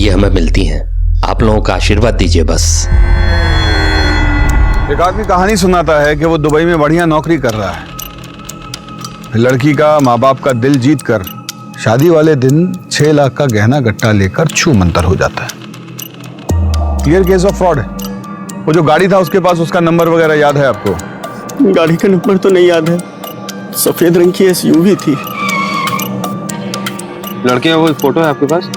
ये हमें मिलती हैं। आप लोगों का आशीर्वाद दीजिए बस। एक आदमी कहानी सुनाता है कि वो दुबई में बढ़िया नौकरी कर रहा है, लड़की का माँ बाप का दिल जीत कर शादी वाले दिन 6 लाख का गहना गट्टा लेकर छू मंतर हो जाता है। क्लियर केस ऑफ फ्रॉड है। वो जो गाड़ी था उसके पास, उसका नंबर वगैरह याद है आपको? गाड़ी का नंबर तो नहीं याद है, सफेद रंग की एसयूवी थी। लड़के का कोई फोटो है आपके पास?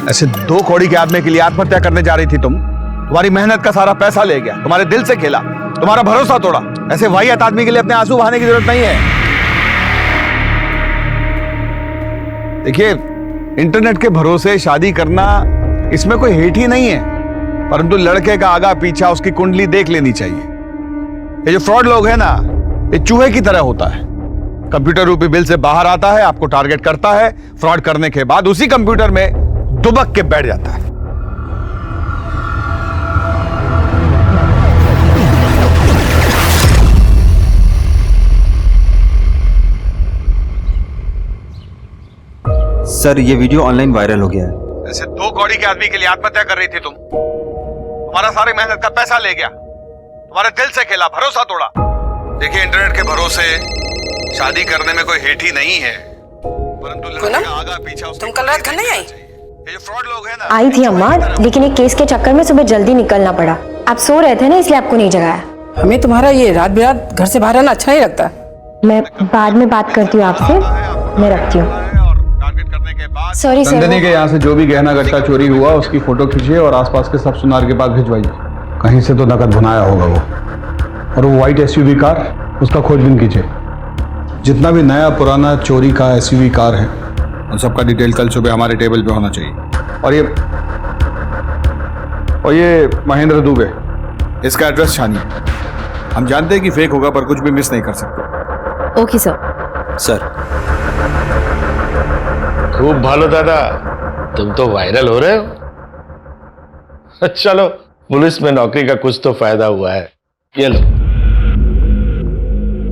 ऐसे 2 कौड़ी के आदमी के लिए आत्महत्या करने जा रही थी तुम? तुम्हारी मेहनत का सारा पैसा ले गया, तुम्हारे दिल से खेला, तुम्हारा भरोसा तोड़ा। ऐसे वाहियात आदमी के लिए अपने आंसू बहाने की जरूरत नहीं है। देखिए, इंटरनेट के भरोसे शादी करना, इसमें कोई हेट ही नहीं है, परंतु लड़के का आगा पीछा, उसकी कुंडली देख लेनी चाहिए। ये जो फ्रॉड लोग हैं ना, ये चूहे की तरह होता है। कंप्यूटर रूपी बिल से बाहर आता है, आपको टारगेट करता है, फ्रॉड करने के बाद उसी कंप्यूटर में दुबक के बैठ जाता है। सर, ये वीडियो ऑनलाइन वायरल हो गया है। ऐसे 2 कौड़ी के आदमी के लिए आत्महत्या कर रही थी तुम? तुम्हारा सारी मेहनत का पैसा ले गया, तुम्हारे दिल से खेला, भरोसा तोड़ा। देखिए, इंटरनेट के भरोसे शादी करने में कोई हेट ही नहीं है, परंतु लड़के का आगा पीछा, तुम कल रात घर नहीं आई? ये जो फ्रॉड लोग हैं ना, आई थी अम्मा, लेकिन एक केस के चक्कर में सुबह जल्दी निकलना पड़ा। आप सो रहे थे ना, इसलिए आपको नहीं जगाया। हमें तुम्हारा ये रात बिरात घर से बाहर रहना अच्छा नहीं लगता। मैं बाद में बात करती हूँ आपसे, मैं रखती हूँ। Sorry sir. नंदिनी के यहाँ से जो भी गहना गट्टा चोरी हुआ उसकी फोटो खींचिए और आसपास के सब सुनार के पास भिजवाइए। कहीं से तो नकद भुनाया होगा वो। और वो व्हाइट एसयूवी कार, उसका खोजबीन कीजिए। जितना भी नया पुराना चोरी का एसयूवी कार है, उन सबका डिटेल कल सुबह हमारे टेबल पे होना चाहिए। और ये महेंद्र दुबे, इसका एड्रेस छानिए। हम जानते हैं कि फेक होगा, पर कुछ भी मिस नहीं कर सकते। Okay sir. सर, खूब भालो दादा, तुम तो वायरल हो रहे हो। चलो, पुलिस में नौकरी का कुछ तो फायदा हुआ है। ये लो।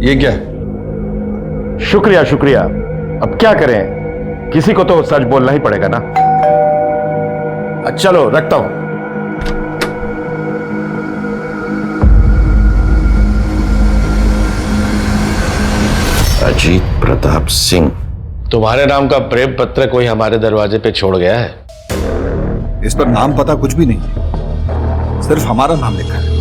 ये क्या? शुक्रिया शुक्रिया। अब क्या करें, किसी को तो सच बोलना ही पड़ेगा ना। चलो, रखता हूं। अजीत प्रताप सिंह, तुम्हारे नाम का प्रेम पत्र कोई हमारे दरवाजे पे छोड़ गया है। इस पर नाम पता कुछ भी नहीं है, सिर्फ हमारा नाम लिखा है।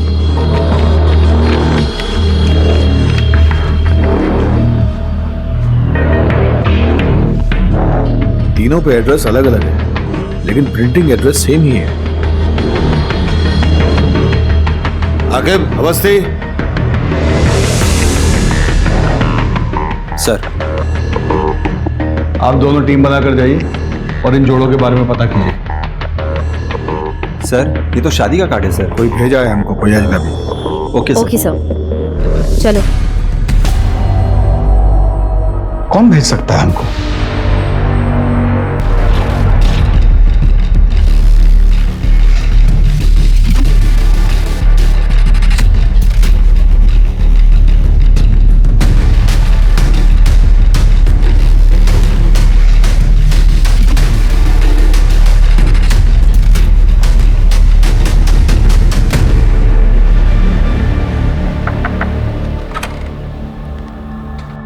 तीनों पे एड्रेस अलग अलग है, लेकिन प्रिंटिंग एड्रेस सेम ही है। आकिब, अवस्थी। सर, आप दोनों टीम बनाकर जाइए और इन जोड़ों के बारे में पता कीजिए। सर, ये तो शादी का कार्ड है सर। कोई भेजा है हमको, कोई अजनबी। Okay sir. ओके सर, चलो। कौन भेज सकता है हमको?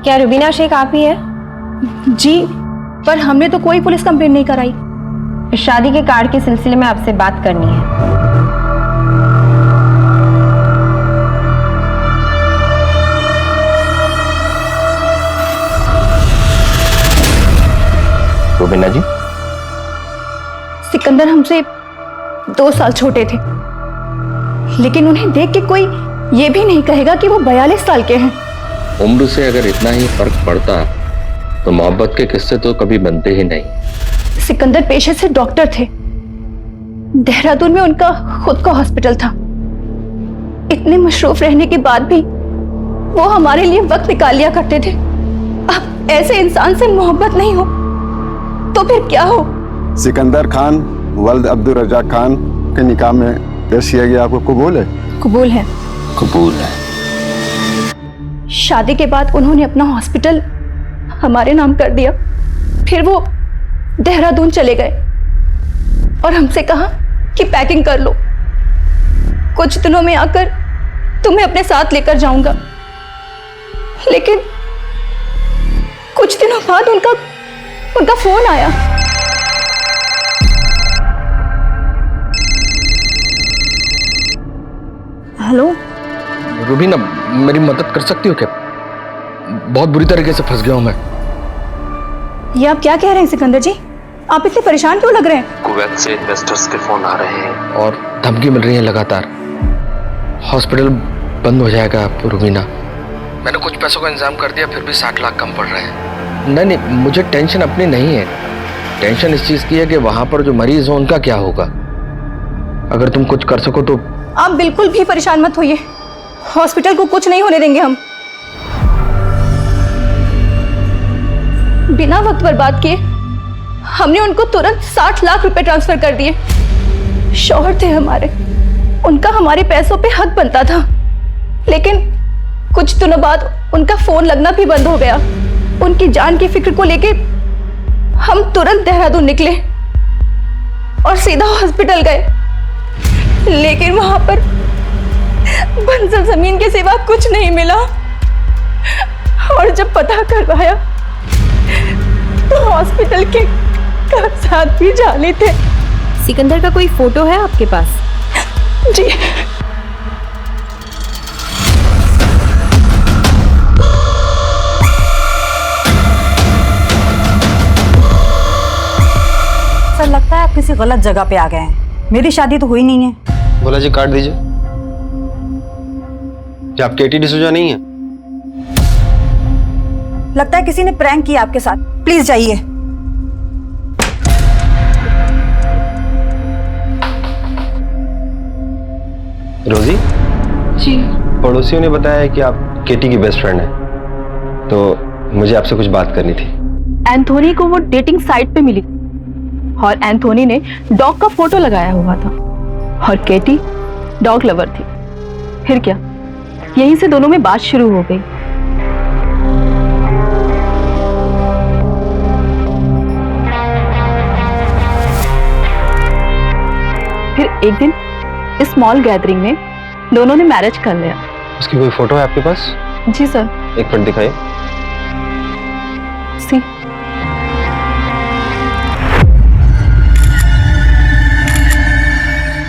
क्या रुबीना शेख आप ही है? जी, पर हमने तो कोई पुलिस कंप्लेंट नहीं कराई। शादी के कार्ड के सिलसिले में आपसे बात करनी है। रुबीना जी, सिकंदर हमसे 2 साल छोटे थे, लेकिन उन्हें देख के कोई ये भी नहीं कहेगा कि वो 42 साल के हैं। उम्र से अगर इतना ही फर्क पड़ता तो मोहब्बत के किस्से तो कभी बनते ही नहीं। सिकंदर पेशे से डॉक्टर थे। देहरादून में उनका खुद का हॉस्पिटल था। इतने मशरूफ रहने के बाद भी वो हमारे लिए वक्त निकाल लिया करते थे। अब ऐसे इंसान से मोहब्बत नहीं हो तो फिर क्या हो? सिकंदर खान वल्द अब्दुल रजाक खान के निकाह में पेश किया गया, आपको कबूल है? कबूल है। कबूल है। शादी के बाद उन्होंने अपना हॉस्पिटल हमारे नाम कर दिया। फिर वो देहरादून चले गए और हमसे कहा कि पैकिंग कर लो, कुछ दिनों में आकर तुम्हें अपने साथ लेकर जाऊंगा। लेकिन कुछ दिनों बाद उनका फोन आया। हेलो रूबीना, मेरी मदद कर सकती हो क्या? बहुत बुरी तरीके से फंस गया हूं मैं। ये आप क्या कह रहे हैं सिकंदर जी? आप इतने परेशान क्यों लग रहे हैं? कुवैत से इन्वेस्टर्स के फोन आ रहे हैं और धमकी मिल रही है लगातार। हॉस्पिटल बंद हो जाएगा रूबीना। मैंने कुछ पैसों का इंतजाम कर दिया, फिर भी 60 लाख कम पड़ रहे हैं। नहीं, मुझे टेंशन अपनी नहीं है। टेंशन इस चीज की है कि वहां पर जो मरीज हो उनका क्या होगा। अगर तुम कुछ कर सको तो। आप बिल्कुल भी परेशान मत होइए, हॉस्पिटल को कुछ नहीं होने देंगे हम। बिना वक्त बर्बाद किए हमने उनको तुरंत 60 लाख रुपए ट्रांसफर कर दिए। शौहर थे हमारे, उनका हमारे पैसों पे हक बनता था। लेकिन कुछ दिनों बाद उनका फोन लगना भी बंद हो गया। उनकी जान की फिक्र को लेके हम तुरंत देहरादून निकले और सीधा हॉस्पिटल गए। लेकिन वहां पर बंजर जमीन के सिवा कुछ नहीं मिला। और जब पता करवाया तो हॉस्पिटल के कागजात भी जाली थे। सिकंदर का कोई फोटो है आपके पास? जी, सर लगता है आप किसी गलत जगह पे आ गए हैं। मेरी शादी तो हुई नहीं है। बोला जी काट दीजिए। क्या आप केटी डिसूजा नहीं है? लगता है किसी ने प्रैंक किया आपके साथ। प्लीज जाइए। रोजी जी, पड़ोसियों ने बताया कि आप केटी की बेस्ट फ्रेंड हैं, तो मुझे आपसे कुछ बात करनी थी। एंथोनी को वो डेटिंग साइट पे मिली और एंथोनी ने डॉग का फोटो लगाया हुआ था और केटी डॉग लवर थी। फिर क्या, यहीं से दोनों में बात शुरू हो गई। फिर एक दिन इस स्मॉल गैदरिंग में दोनों ने मैरिज कर लिया। उसकी कोई फोटो है आपके पास? जी सर। एक मिनट दिखाइए। सी,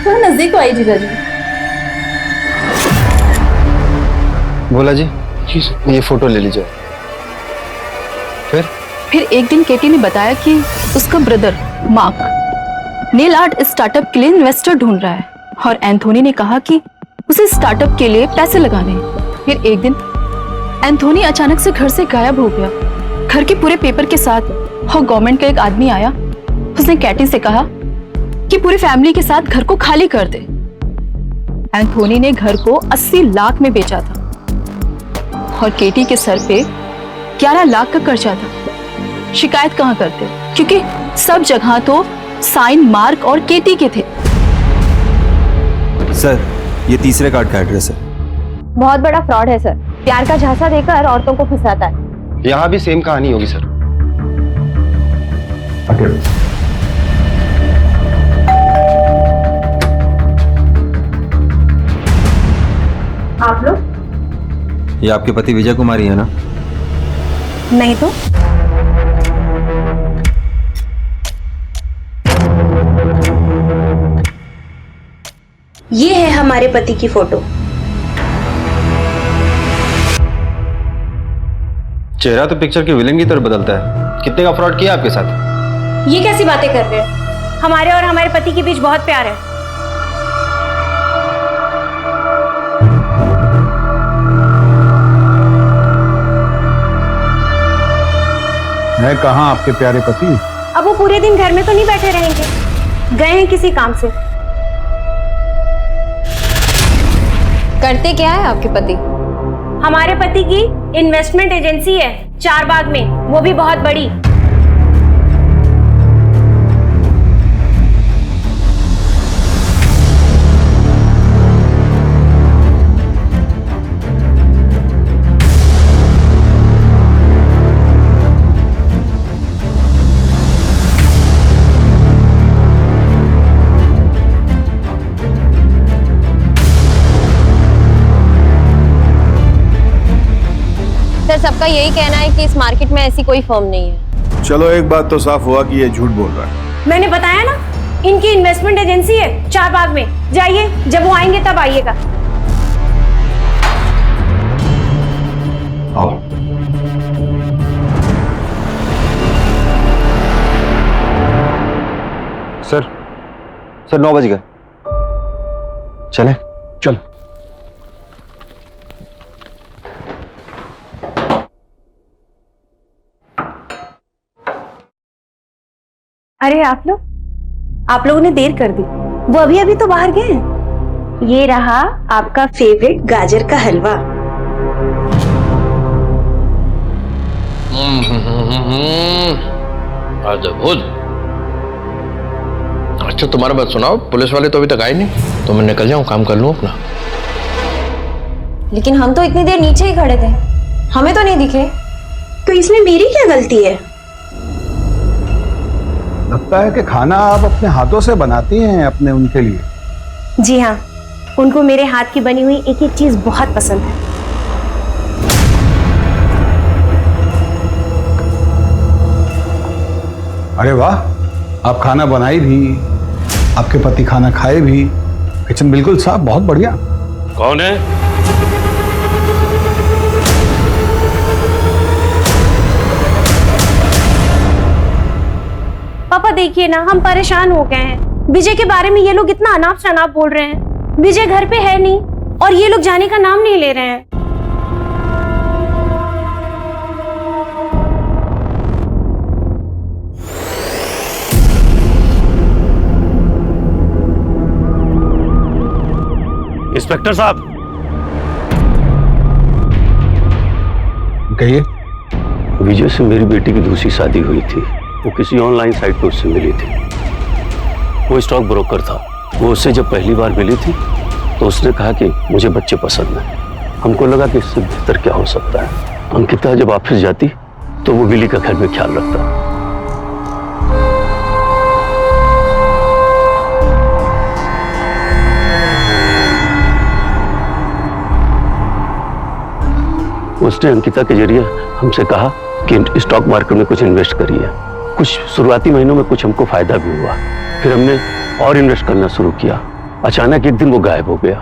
थोड़ा नजदीक आई जीजा जी। बोला जी ये फोटो ले लीजिए। फिर एक दिन केटी ने बताया कि उसका brother mark nail art startup के लिए इन्वेस्टर ढूंढ रहा है और एंथोनी ने कहा कि उसे स्टार्टअप के लिए पैसे लगाने हैं। फिर एक दिन एंथोनी अचानक से घर से गायब हो गया, घर के पूरे पेपर के साथ। और गवर्नमेंट का एक आदमी आया, उसने कैटी से कहा कि पूरी फैमिली के साथ घर को खाली कर दे। एंथोनी ने घर को 80 लाख में बेचा था और केटी के सर पे 11 लाख का कर्जा था। शिकायत कहाँ करते, क्योंकि सब जगह तो साइन मार्क और केटी के थे। सर ये तीसरे कार्ड का एड्रेस है। बहुत बड़ा फ्रॉड है सर। प्यार का झांसा देकर औरतों को फंसाता है। यहाँ भी सेम कहानी होगी सर। आप लोग? ये आपके पति विजय कुमारी है ना? नहीं तो। ये है हमारे पति की फोटो। चेहरा तो पिक्चर के विलेन की तरह बदलता है। कितने का फ्रॉड किया आपके साथ? ये कैसी बातें कर रहे हैं? हमारे और हमारे पति के बीच बहुत प्यार है। है कहाँ आपके प्यारे पति? अब वो पूरे दिन घर में तो नहीं बैठे रहेंगे, गए हैं किसी काम से। करते क्या है आपके पति? हमारे पति की इन्वेस्टमेंट एजेंसी है चारबाग में, वो भी बहुत बड़ी। उनका यही कहना है कि इस मार्केट में ऐसी कोई फर्म नहीं है। चलो एक बात तो साफ हुआ कि ये झूठ बोल रहा है। मैंने बताया ना, इनकी इन्वेस्टमेंट एजेंसी है चारबाग में। जाइए, जब वो आएंगे तब आइएगा। आओ। सर 9 बज गए, चले? चल। अरे आप लोगों ने देर कर दी। वो अभी तो बाहर गए हैं। ये रहा आपका फेवरेट गाजर का हलवा। अच्छा तुम्हारा बात सुनाओ, पुलिस वाले तो अभी तक आए नहीं, तो मैं निकल जाऊं, काम कर लूं अपना। लेकिन हम तो इतनी देर नीचे ही खड़े थे, हमें तो नहीं दिखे। तो इसमें मेरी क्या गलती है? लगता है कि खाना आप अपने हाथों से बनाती हैं अपने उनके लिए। जी हाँ, उनको मेरे हाथ की बनी हुई एक एक चीज बहुत पसंद है। अरे वाह, आप खाना बनाई भी, आपके पति खाना खाए भी, किचन बिल्कुल साफ, बहुत बढ़िया। कौन है? पापा देखिए ना, हम परेशान हो गए हैं। विजय के बारे में ये लोग इतना अनाप शनाप बोल रहे हैं। विजय घर पे है नहीं और ये लोग जाने का नाम नहीं ले रहे हैं। इंस्पेक्टर साहब, कहिए। विजय से मेरी बेटी की दूसरी शादी हुई थी। वो किसी ऑनलाइन साइट पर उससे मिली थी। वो स्टॉक ब्रोकर था। वो उससे जब पहली बार मिली थी तो उसने कहा कि मुझे बच्चे पसंद हैं। हमको लगा कि इससे बेहतर क्या हो सकता है। अंकिता जब ऑफिस जाती तो वो विली का घर में ख्याल रखता। उसने अंकिता के जरिए हमसे कहा कि स्टॉक मार्केट में कुछ इन्वेस्ट करिए। कुछ शुरुआती महीनों में कुछ हमको फायदा भी हुआ। फिर हमने और इन्वेस्ट करना शुरू किया। अचानक एक दिन वो गायब हो गया।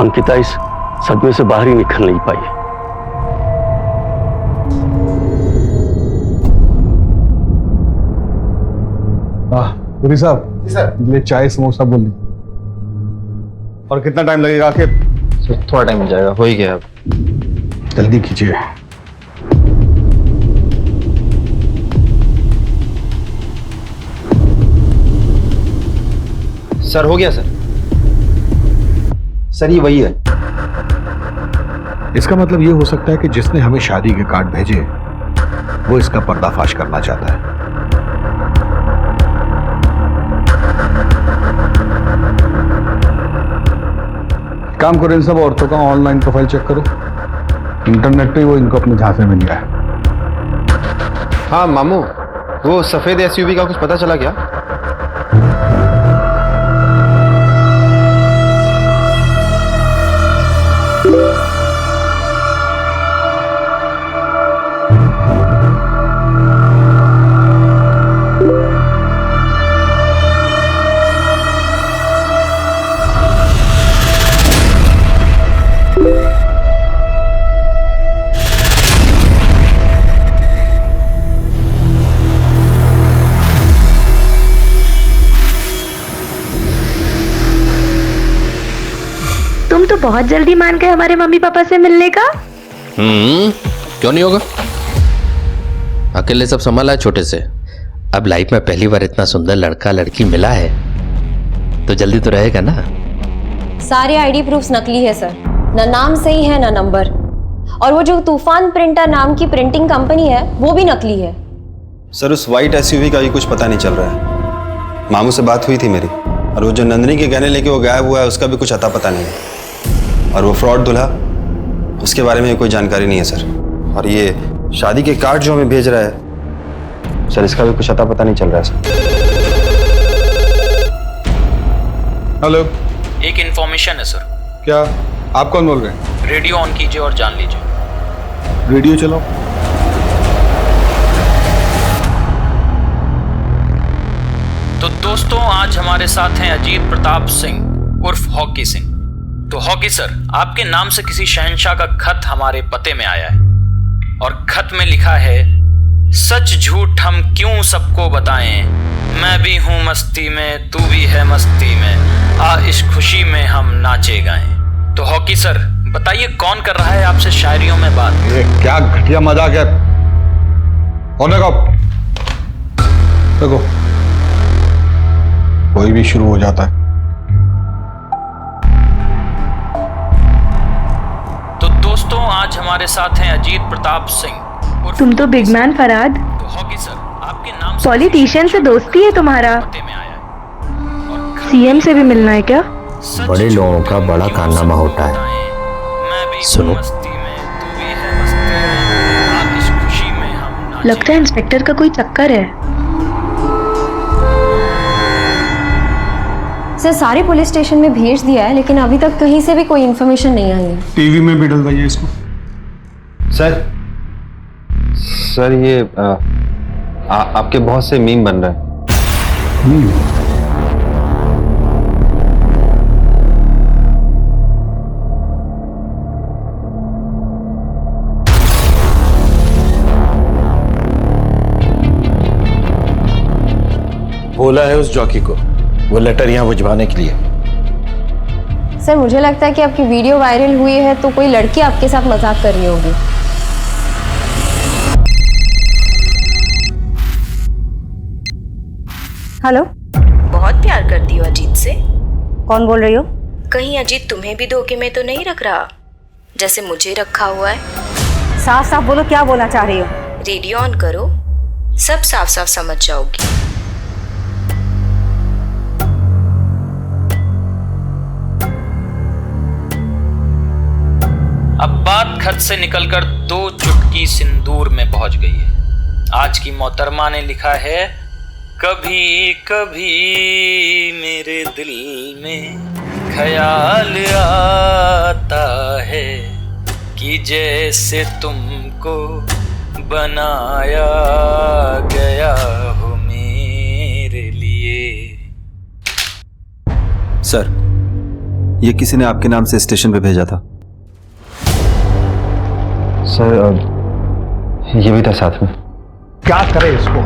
अंकिता इस सदमे से बाहर ही निकल नहीं पाई। पुरी साहब, सर चाय समोसा बोल दीजिए। और कितना टाइम लगेगा आखिर? सर थोड़ा टाइम मिल जाएगा, हो ही गया अब। जल्दी कीजिए। सर हो गया सर। सर ये वही है। इसका मतलब ये हो सकता है कि जिसने हमें शादी के कार्ड भेजे वो इसका पर्दाफाश करना चाहता है। काम करो, इन सब औरतों का ऑनलाइन प्रोफाइल चेक करो। इंटरनेट पे वो इनको अपने झांसे में लिया है। हाँ मामू, वो सफेद एसयूवी का कुछ पता चला क्या? तुम तो बहुत जल्दी मान गए हमारे मम्मी पापा से मिलने का। क्यों नहीं होगा? अकेले सब संभाला है छोटे से। अब लाइफ में पहली बार इतना सुंदर लड़का लड़की मिला है तो जल्दी तो रहेगा ना। सारे आईडी प्रूफ्स नकली है सर, ना नाम सही है ना नंबर। और वो जो तूफान प्रिंटर नाम की प्रिंटिंग कंपनी है वो भी नकली है। सर उस वाइट एसयूवी का भी कुछ पता नहीं चल रहा है। मामू से बात हुई थी मेरी, और वो जो नंदनी के गहने लेके वो गायब हुआ है उसका भी कुछ अता पता नहीं है। और वो फ्रॉड दूल्हा, उसके बारे में कोई जानकारी नहीं है सर। और ये शादी के कार्ड जो हमें भेज रहा है सर, इसका भी कुछ अता पता नहीं चल रहा है सर। हेलो, एक इन्फॉर्मेशन है सर। क्या? आप कौन बोल रहे हैं? रेडियो ऑन कीजिए और जान लीजिए। रेडियो चलाओ। तो दोस्तों, आज हमारे साथ हैं अजीत प्रताप सिंह उर्फ हॉकी सिंह। तो हॉकी सर, आपके नाम से किसी शहंशाह का खत हमारे पते में आया है और खत में लिखा है, सच झूठ हम क्यों सबको बताएं, मैं भी हूँ मस्ती में, तू भी है मस्ती में, आ इस खुशी में हम नाचे गाएं। तो हॉकी सर बताइए, कौन कर रहा है आपसे शायरियों में बात? ये क्या घटिया मजाक है। होने का देखो, कोई भी शुरू हो जाता है। तो दोस्तों, आज हमारे साथ हैं अजीत प्रताप सिंह। तुम तो बिग मैन फराद। तो हॉकी सर, आपके नाम से पॉलिटिशियन से दोस्ती है तुम्हारा? सीएम से भी मिलना है क्या? बड़े लोगों का बड़ा कारनामा होता है। सुनो, लगता है इंस्पेक्टर का कोई चक्कर है। सर, सारे पुलिस स्टेशन में भेज दिया है, लेकिन अभी तक कहीं से भी कोई इन्फॉर्मेशन नहीं आई है। टीवी में भी डलवाइए इसको। सर ये आपके बहुत से मीम बन रहे हैं। बोला है उस जॉकी को वो लेटर यहां भिजवाने के लिए। सर, मुझे लगता है कि आपकी वीडियो वायरल हुई है तो कोई लड़की आपके साथ मजाक कर रही होगी। हेलो, बहुत प्यार करती हो अजीत से? कौन बोल रही हो? कहीं अजीत तुम्हें भी धोखे में तो नहीं रख रहा, जैसे मुझे रखा हुआ है? साफ साफ बोलो, क्या बोलना चाह रही हो? रेडियो ऑन करो, सब साफ साफ समझ जाओगी। अब बात खत से निकलकर 2 चुटकी सिंदूर में पहुंच गई है। आज की मोहतरमा ने लिखा है, कभी कभी मेरे दिल में ख्याल आता है कि जैसे तुमको बनाया गया हो मेरे लिए। सर, ये किसी ने आपके नाम से स्टेशन पे भेजा था। सर ये भी था साथ में। क्या करे इसको?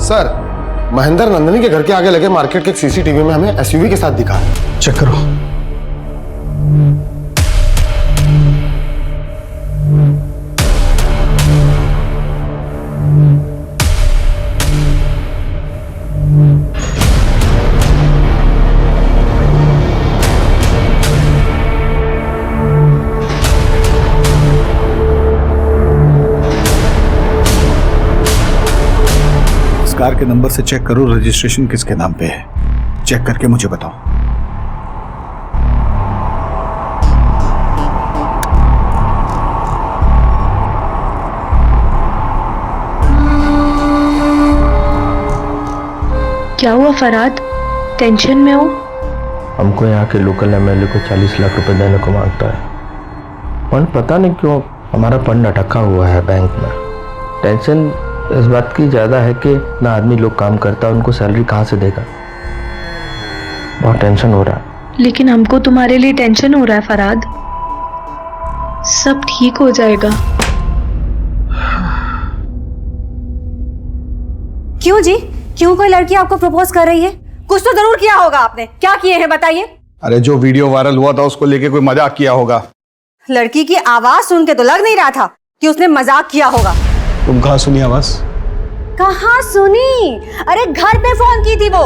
सर, महेंद्र नंदनी के घर के आगे लगे मार्केट के एक सीसीटीवी में हमें एसयूवी के साथ दिखा है। चेक करो। कार के नंबर से चेक करो रजिस्ट्रेशन किसके नाम पे है। चेक करके मुझे बताओ। क्या हुआ फराद, टेंशन में हो? हमको यहाँ के लोकल एमएलए को 40 लाख रुपए देने को मांगता है और पता नहीं क्यों हमारा फंड अटका हुआ है बैंक में। टेंशन इस बात की ज़्यादा है कि ना आदमी लोग काम करता है, उनको सैलरी कहाँ से देगा। बहुत टेंशन हो रहा है। लेकिन हमको तुम्हारे लिए टेंशन हो रहा है फराद। सब ठीक हो जाएगा। क्यों जी, क्यों कोई लड़की आपको प्रपोज कर रही है? कुछ तो जरूर किया होगा आपने। क्या किए हैं बताइए? अरे जो वीडियो वायरल हुआ था उसको लेके कोई मजाक किया होगा। लड़की की आवाज सुन के तो लग नहीं रहा था कि उसने मजाक किया होगा। तुम कहाँ सुनी आवाज? कहाँ सुनी? अरे घर पे फोन की थी वो,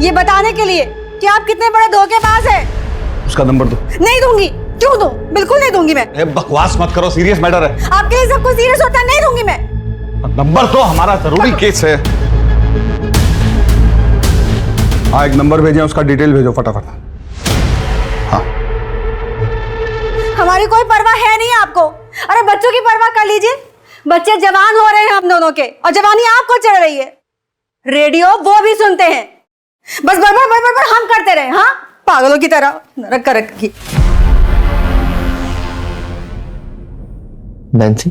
ये बताने के लिए कि आप कितने बड़े धोखेबाज हैं। उसका नंबर दो। नहीं दूंगी। क्यों दूं? बिल्कुल नहीं दूंगी मैं। बकवास मत करो, सीरियस मैटर है। आपके लिए सब कुछ सीरियस होता है। नहीं दूंगी मैं। नंबर तो हमारा जरूरी केस है। हाँ, एक नंबर भेजें, उसका डिटेल भेजो फटाफट। हाँ, हमारी कोई परवाह है नहीं आपको। अरे बच्चों की परवाह कर लीजिए। बच्चे जवान हो रहे हैं हम दोनों के, और जवानी आपको चढ़ रही है। रेडियो वो भी सुनते हैं, बस बड़बड़ बड़बड़ हम करते रहे। हाँ, पागलों की तरह नरक कर रखी। नैन्सी,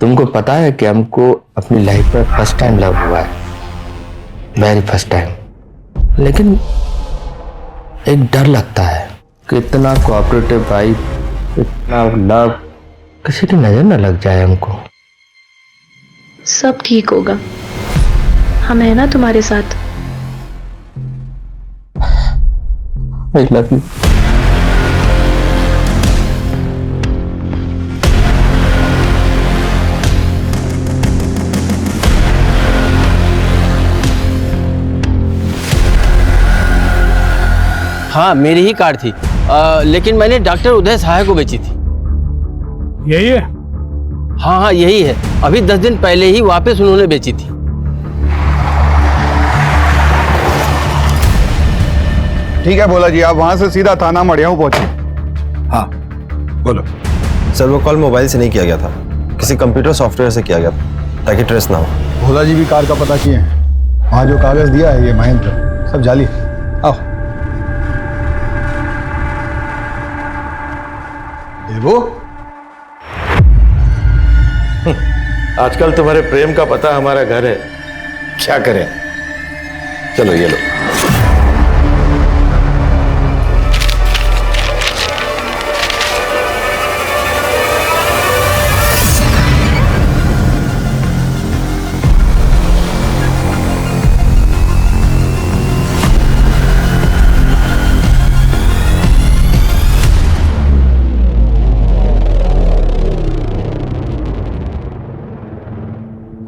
तुमको पता है कि हमको अपनी लाइफ में फर्स्ट टाइम लव हुआ है, वेरी फर्स्ट टाइम। लेकिन एक डर लगता है कि इतना कोऑपरेटिव भाई, इतना लव, किसी की नजर न लग जाए हमको। सब ठीक होगा, हम है ना तुम्हारे साथ। I love you. हाँ, मेरी ही कार थी, लेकिन मैंने डॉक्टर उदय सहाय को बेची थी। यही है? हाँ हाँ, यही है। अभी 10 दिन पहले ही वापस उन्होंने बेची थी। ठीक है भोला जी, आप वहां से सीधा थाना मड़ियाऊ पहुंचे। हाँ बोलो। सर वो कॉल मोबाइल से नहीं किया गया था, किसी कंप्यूटर सॉफ्टवेयर से किया गया था ताकि ट्रेस ना हो। भोला जी भी कार का पता किए हैं, वहां जो कागज दिया है ये महेंद्र, सब जाली। आओ देवो। आजकल तुम्हारे प्रेम का पता हमारा घर है, क्या करें। चलो ये लो।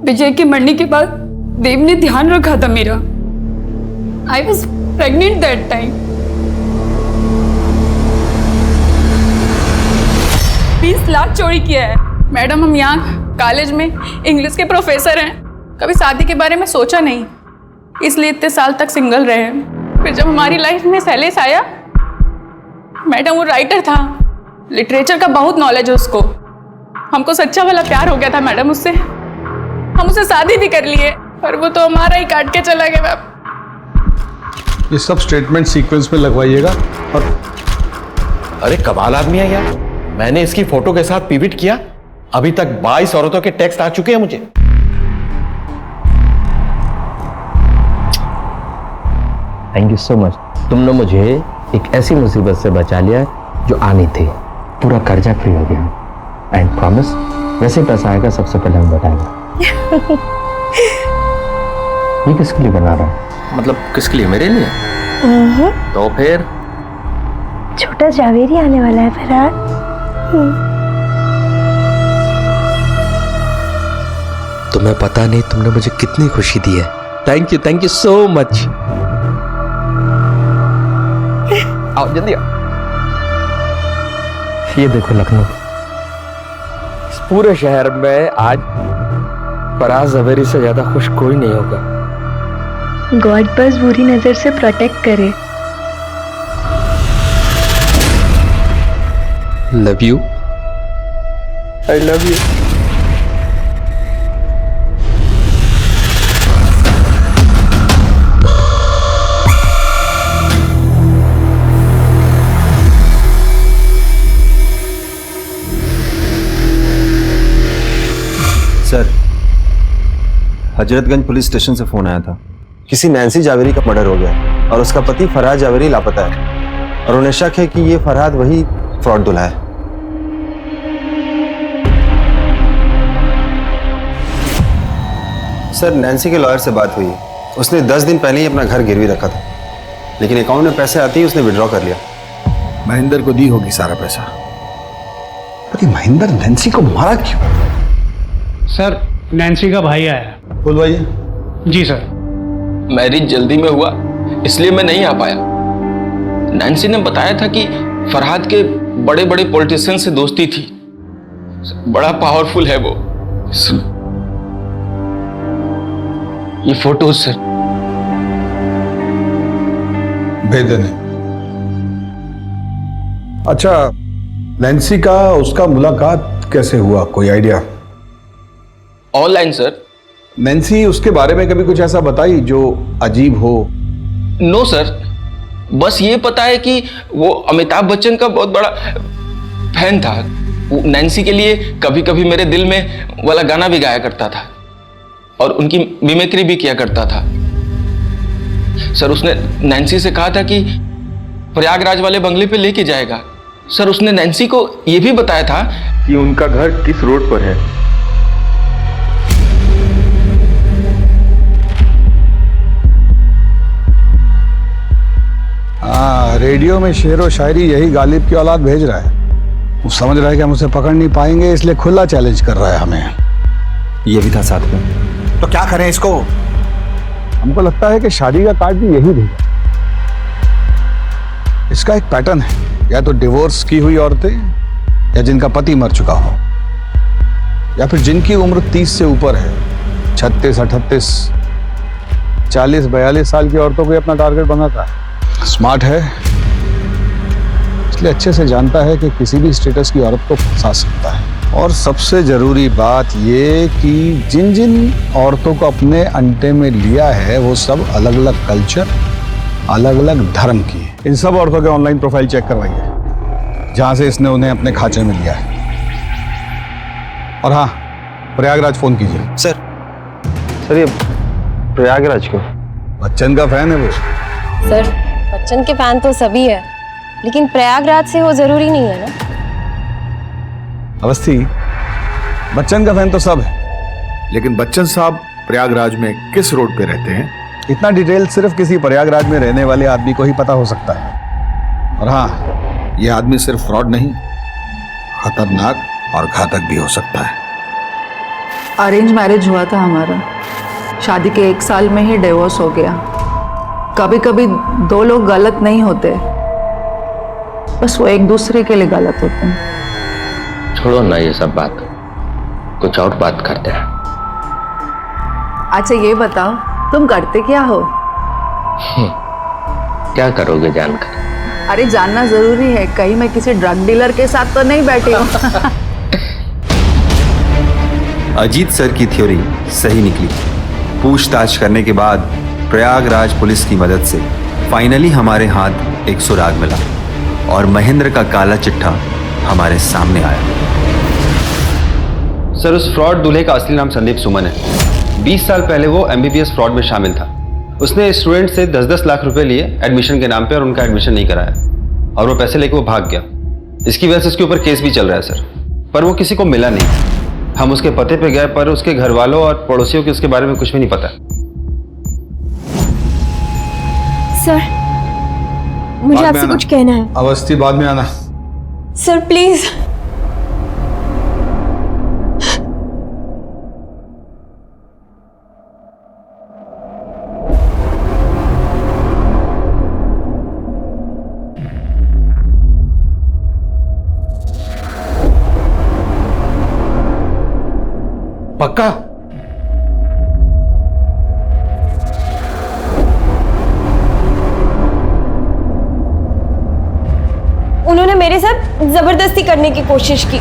विजय के मरने के बाद देव ने ध्यान रखा था मेरा। I was pregnant that time. 20 lakh चोरी किया है। मैडम, हम यहाँ कॉलेज में इंग्लिश के प्रोफेसर हैं, कभी शादी के बारे में सोचा नहीं, इसलिए इतने साल तक सिंगल रहे। फिर जब हमारी लाइफ में शैलेश आया, मैडम वो राइटर था, लिटरेचर का बहुत नॉलेज है उसको, हमको सच्चा वाला प्यार हो गया था मैडम उससे, हम उसे शादी भी कर लिए, पर वो तो हमारा ही काट के चला गया। ये सब स्टेटमेंट सीक्वेंस में लगवाइएगा। और अरे कमाल आदमी है यार, मैंने इसकी फोटो के साथ पिविट किया, अभी तक 22 औरतों के टेक्स्ट आ चुके हैं मुझे। Thank you so much. तुमने मुझे एक ऐसी मुसीबत से बचा लिया जो आनी थी। पूरा कर्जा फ्री हो गया। एंड प्रॉमिस, वैसे पैसा आएगा सबसे पहले हम बताएंगे। ये किसके लिए बना रहा है? मतलब किसके लिए? मेरे लिए? तो फिर छोटा जावेरी आने वाला है फरहाद। तुम्हें पता नहीं तुमने मुझे कितनी खुशी दी है। Thank you so much. आओ जल्दी आओ। ये देखो लखनऊ, इस पूरे शहर में आज फराज जवेरी से ज्यादा खुश कोई नहीं होगा। गॉड बस बुरी नजर से प्रोटेक्ट करे। Love you. I love you. Sir, Hazratganj police station से फोन आया था, किसी नैन्सी जावेरी का मर्डर हो गया और उसका पति फरहाद जावेरी लापता है और उन्हें शक है कि ये फरहाद वही फ्रॉड दूल्हा है। सर, नैन्सी के लॉयर से बात हुई, उसने 10 दिन पहले ही अपना घर गिरवी रखा था, लेकिन अकाउंट में पैसे आते ही उसने विड्रॉ कर लिया। महेंद्र को दी होगी सारा पैसा। पर ये महेंद्र नैन्सी को मारा क्यों? सर, नैन्सी का भाई आया। बोल भाई। जी सर। मैरिज जल्दी में हुआ इसलिए मैं नहीं आ पाया। नैन्सी ने बताया था कि फरहाद के बड़े बड़े पॉलिटिशियन से दोस्ती थी, बड़ा पावरफुल है वो। ये फोटोज सर। भेज देने। अच्छा, नैन्सी का उसका मुलाकात कैसे हुआ, कोई आइडिया? Online sir. नैन्सी उसके बारे में कभी कुछ ऐसा बताई जो अजीब हो? नो सर, बस ये पता है कि वो अमिताभ बच्चन का बहुत बड़ा फैन था। वो नैन्सी के लिए कभी कभी मेरे दिल में वाला गाना भी गाया करता था और उनकी मिमिक्री भी किया करता था। सर उसने नैन्सी से कहा था कि प्रयागराज वाले बंगले पे लेके जाएगा। सर उसने नैन्सी को यह भी बताया था कि उनका घर किस रोड पर है। हाँ, रेडियो में शेर व शायरी यही गालिब की औलाद भेज रहा है। वो समझ रहा है कि हम उसे पकड़ नहीं पाएंगे, इसलिए खुला चैलेंज कर रहा है हमें। ये भी था साथ में। तो क्या करें इसको? हमको लगता है कि शादी का कार्ड भी यही भेजा। इसका एक पैटर्न है, या तो डिवोर्स की हुई औरतें, या जिनका पति मर चुका हो, या फिर जिनकी उम्र 30 से ऊपर है। 36, 38, 40, 42 साल की औरतों को अपना टारगेट बनाता है। स्मार्ट है, इसलिए अच्छे से जानता है कि किसी भी स्टेटस की औरत को फंसा सकता है। और सबसे जरूरी बात ये कि जिन जिन औरतों को अपने अंटे में लिया है वो सब अलग अलग कल्चर, अलग अलग धर्म की है। इन सब औरतों के ऑनलाइन प्रोफाइल चेक करवाइए जहां से इसने उन्हें अपने खांचे में लिया है। और हाँ, प्रयागराज फोन कीजिए। सर ये प्रयागराज क्यों? बच्चन का फैन है वो। सर बच्चन के फैन तो सभी है, लेकिन प्रयागराज से वो जरूरी नहीं है ना। अवस्थी, बच्चन का फैन तो सब है, लेकिन बच्चन साहब प्रयागराज में किस रोड पे रहते हैं, इतना डिटेल सिर्फ किसी प्रयागराज में रहने वाले आदमी को ही पता हो सकता है। और हाँ, ये आदमी सिर्फ फ्रॉड नहीं, खतरनाक और घातक भी हो सकता है। अरेंज मैरिज हुआ था हमारा, शादी के 1 साल में ही डिवोर्स हो गया। कभी कभी 2 लोग गलत नहीं होते, बस वो एक दूसरे के लिए गलत होते हैं। छोड़ो ना ये सब बात, कुछ और बात करते हैं। अच्छा ये बताओ, तुम करते क्या हो? क्या करोगे जानकर? अरे जानना जरूरी है, कहीं मैं किसी ड्रग डीलर के साथ तो नहीं बैठी हूँ। अजीत सर की थ्योरी सही निकली। पूछताछ करने के बाद प्रयागराज पुलिस की मदद से फाइनली हमारे हाथ एक सुराग मिला और महेंद्र का काला चिट्ठा हमारे सामने आया। सर उस फ्रॉड दूल्हे का असली नाम संदीप सुमन है। 20 साल पहले वो MBBS फ्रॉड में शामिल था। उसने स्टूडेंट से 10-10 लाख रुपए लिए एडमिशन के नाम पे और उनका एडमिशन नहीं कराया और वो पैसे लेके वो भाग गया। इसकी वजह से उसके ऊपर केस भी चल रहा है सर, पर वो किसी को मिला नहीं। हम उसके पते पे गए पर उसके घर वालों और पड़ोसियों को उसके बारे में कुछ भी नहीं पता। सर मुझे आपसे कुछ कहना है। अवस्थी बाद में आना। Sir please. पक्का? उन्होंने मेरे साथ जबरदस्ती करने की कोशिश की।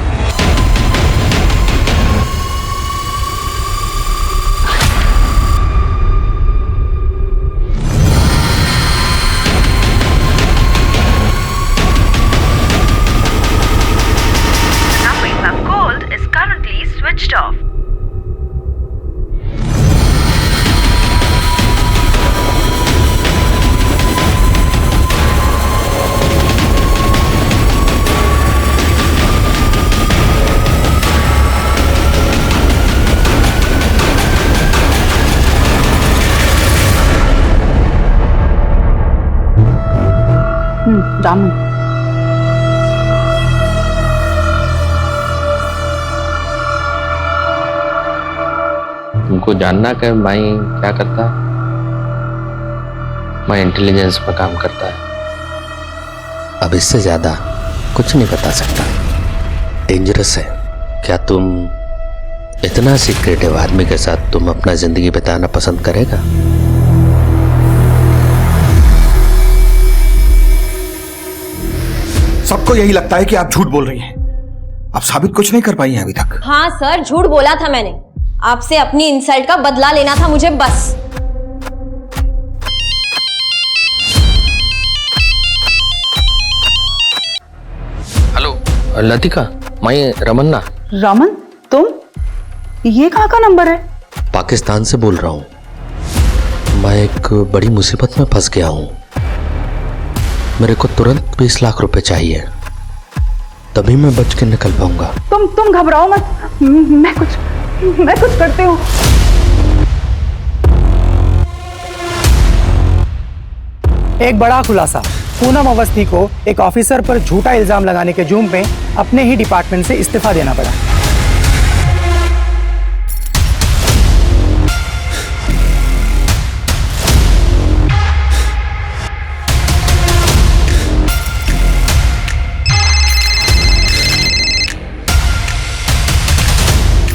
रामू, तुमको जानना कि माई क्या करता है? माई इंटेलिजेंस पर काम करता है। अब इससे ज्यादा कुछ नहीं बता सकता, डेंजरस है। क्या तुम इतना सीक्रेटिव आदमी के साथ तुम अपना जिंदगी बिताना पसंद करेगा? सबको यही लगता है कि आप झूठ बोल रही हैं। आप साबित कुछ नहीं कर पाई हैं अभी तक। हाँ सर, झूठ बोला था मैंने। आपसे अपनी इंसल्ट का बदला लेना था मुझे बस। लतिका, मैं रमन्ना। रमन, तुम? ये कहाँ का नंबर है? पाकिस्तान से बोल रहा हूँ। मैं एक बड़ी मुसीबत में फंस गया हूँ। मेरे को तुरंत 20 लाख रुपए चाहिए, तभी मैं बच के निकल पाऊंगा। तुम घबराओ मत, मैं कुछ करती हूँ। एक बड़ा खुलासा। पूनम अवस्थी को एक ऑफिसर पर झूठा इल्जाम लगाने के जुर्म में अपने ही डिपार्टमेंट से इस्तीफा देना पड़ा।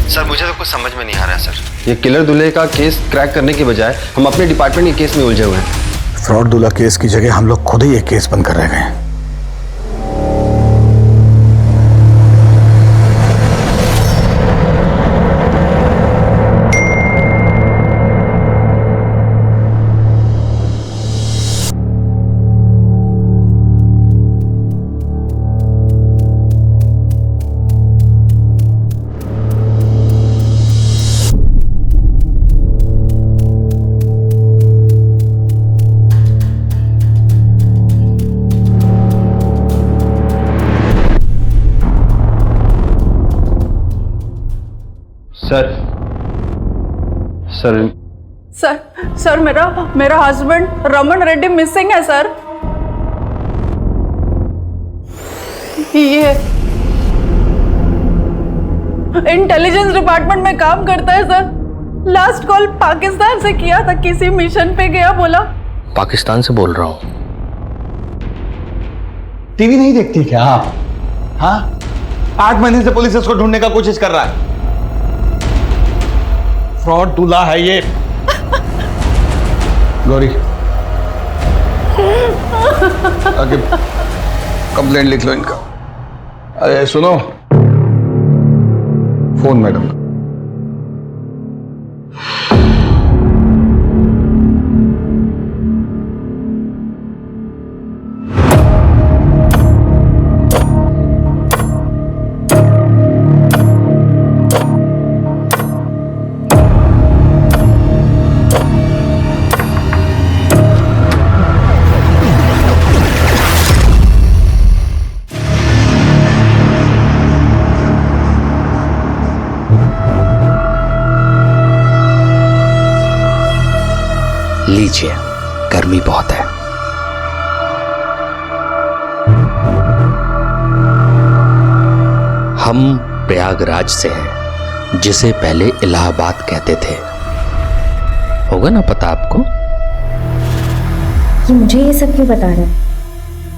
सर मुझे तो कुछ समझ में नहीं आ रहा है सर। ये किलर दूल्हे का केस क्रैक करने के बजाय हम अपने डिपार्टमेंट के केस में उलझे हुए हैं। फ्रॉड दूल्हा केस की जगह हम लोग खुद ही एक केस बंद कर रह गए। सर मेरा हस्बैंड रमन रेड्डी मिसिंग है सर। ये इंटेलिजेंस डिपार्टमेंट में काम करता है सर। लास्ट कॉल पाकिस्तान से किया था, किसी मिशन पे गया बोला। पाकिस्तान से बोल रहा हूँ। टीवी नहीं देखती क्या आप? हाँ, 8 महीने से पुलिस इसको ढूंढने का कोशिश कर रहा है। फ्रॉड दूल्हा है ये। गौरी, आगे कंप्लेंट लिख लो इनका। अरे सुनो, फोन मैडम का। लीजिए, गर्मी बहुत है। हम प्रयागराज से हैं, जिसे पहले इलाहाबाद कहते थे। होगा ना पता आपको? ये मुझे ये सब क्यों बता रहा है?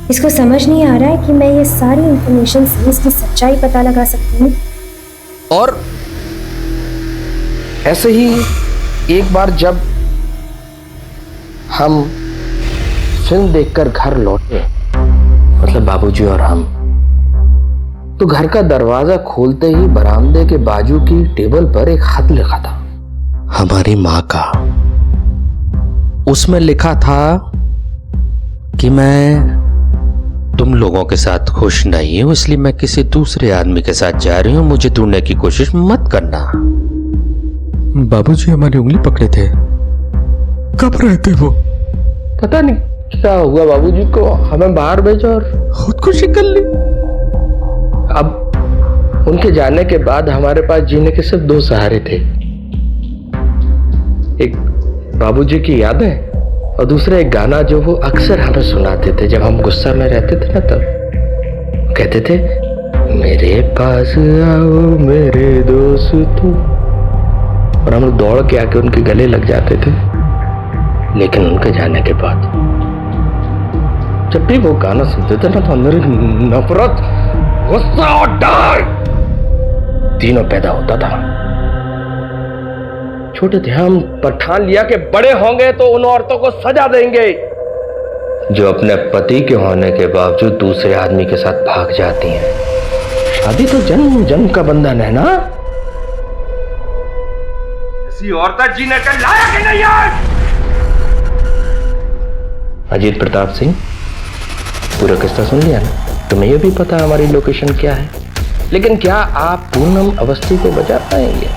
इसको समझ नहीं आ रहा है कि मैं ये सारी इंफॉर्मेशन से इसकी सच्चाई पता लगा सकती हूँ। और ऐसे ही एक बार जब हम फिल्म देखकर घर लौटे, मतलब बाबूजी और हम, तो घर का दरवाजा खोलते ही बरामदे के बाजू की टेबल पर एक खत लिखा था, हमारी माँ का। उसमें लिखा था कि मैं तुम लोगों के साथ खुश नहीं हूं, इसलिए मैं किसी दूसरे आदमी के साथ जा रही हूं, मुझे ढूंढने की कोशिश मत करना। बाबूजी हमारी उंगली पकड़े थे। कब रहते वो? पता नहीं क्या हुआ, बाबूजी को हमें बाहर भेजा और खुदकुशी कर ली। अब उनके जाने के बाद हमारे पास जीने के सिर्फ 2 सहारे थे, एक बाबूजी की यादें और दूसरा एक गाना जो वो अक्सर हमें सुनाते थे जब हम गुस्सा में रहते थे ना। तब कहते थे, मेरे पास आओ मेरे दोस्तों, और हम लोग दौड़ के आके उनके गले लग जाते थे। लेकिन उनके जाने के बाद जब भी वो गाना सुनते थे ना, तो अंदर नफरत, गुस्सा और डर तीनों पैदा होता था। छोटे थे हम, पर ठान लिया कि बड़े होंगे तो उन औरतों को सजा देंगे जो अपने पति के होने के बावजूद दूसरे आदमी के साथ भाग जाती हैं। शादी तो जन्म जन्म का बंधन है ना। ऐसी औरत जीने के लायक ही नहीं है। अजीत प्रताप सिंह, पूरा किस्सा सुन लिया ना? तुम्हें ये भी पता हमारी लोकेशन क्या है, लेकिन क्या आप पूनम अवस्थी को बचा पाएंगे?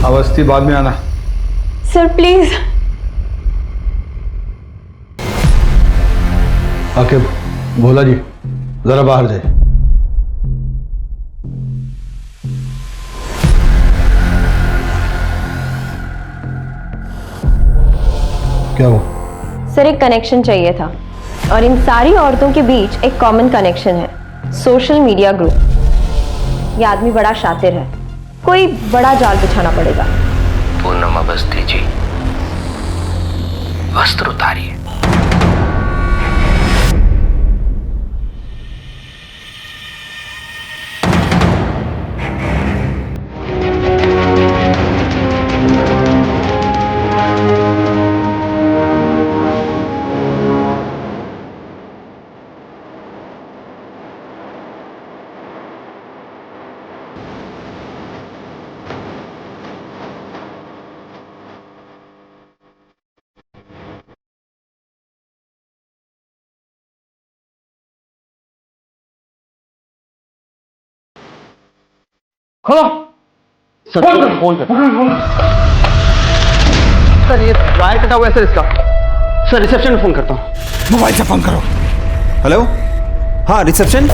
अवस्थी बाद में आना। Sir please. आके भोला जी जरा बाहर जाए। क्या वो? सर एक कनेक्शन चाहिए था, और इन सारी औरतों के बीच एक कॉमन कनेक्शन है, सोशल मीडिया ग्रुप। ये आदमी बड़ा शातिर है, कोई बड़ा जाल बिछाना पड़ेगा। पूनम अवस्थी जी, वस्त्र उतारिए। खोलो फोन कर। सर ये वायर कटा हुआ है सर इसका। सर रिसेप्शन में फोन करता हूँ। मोबाइल से फोन करो। हेलो, हाँ रिसेप्शन।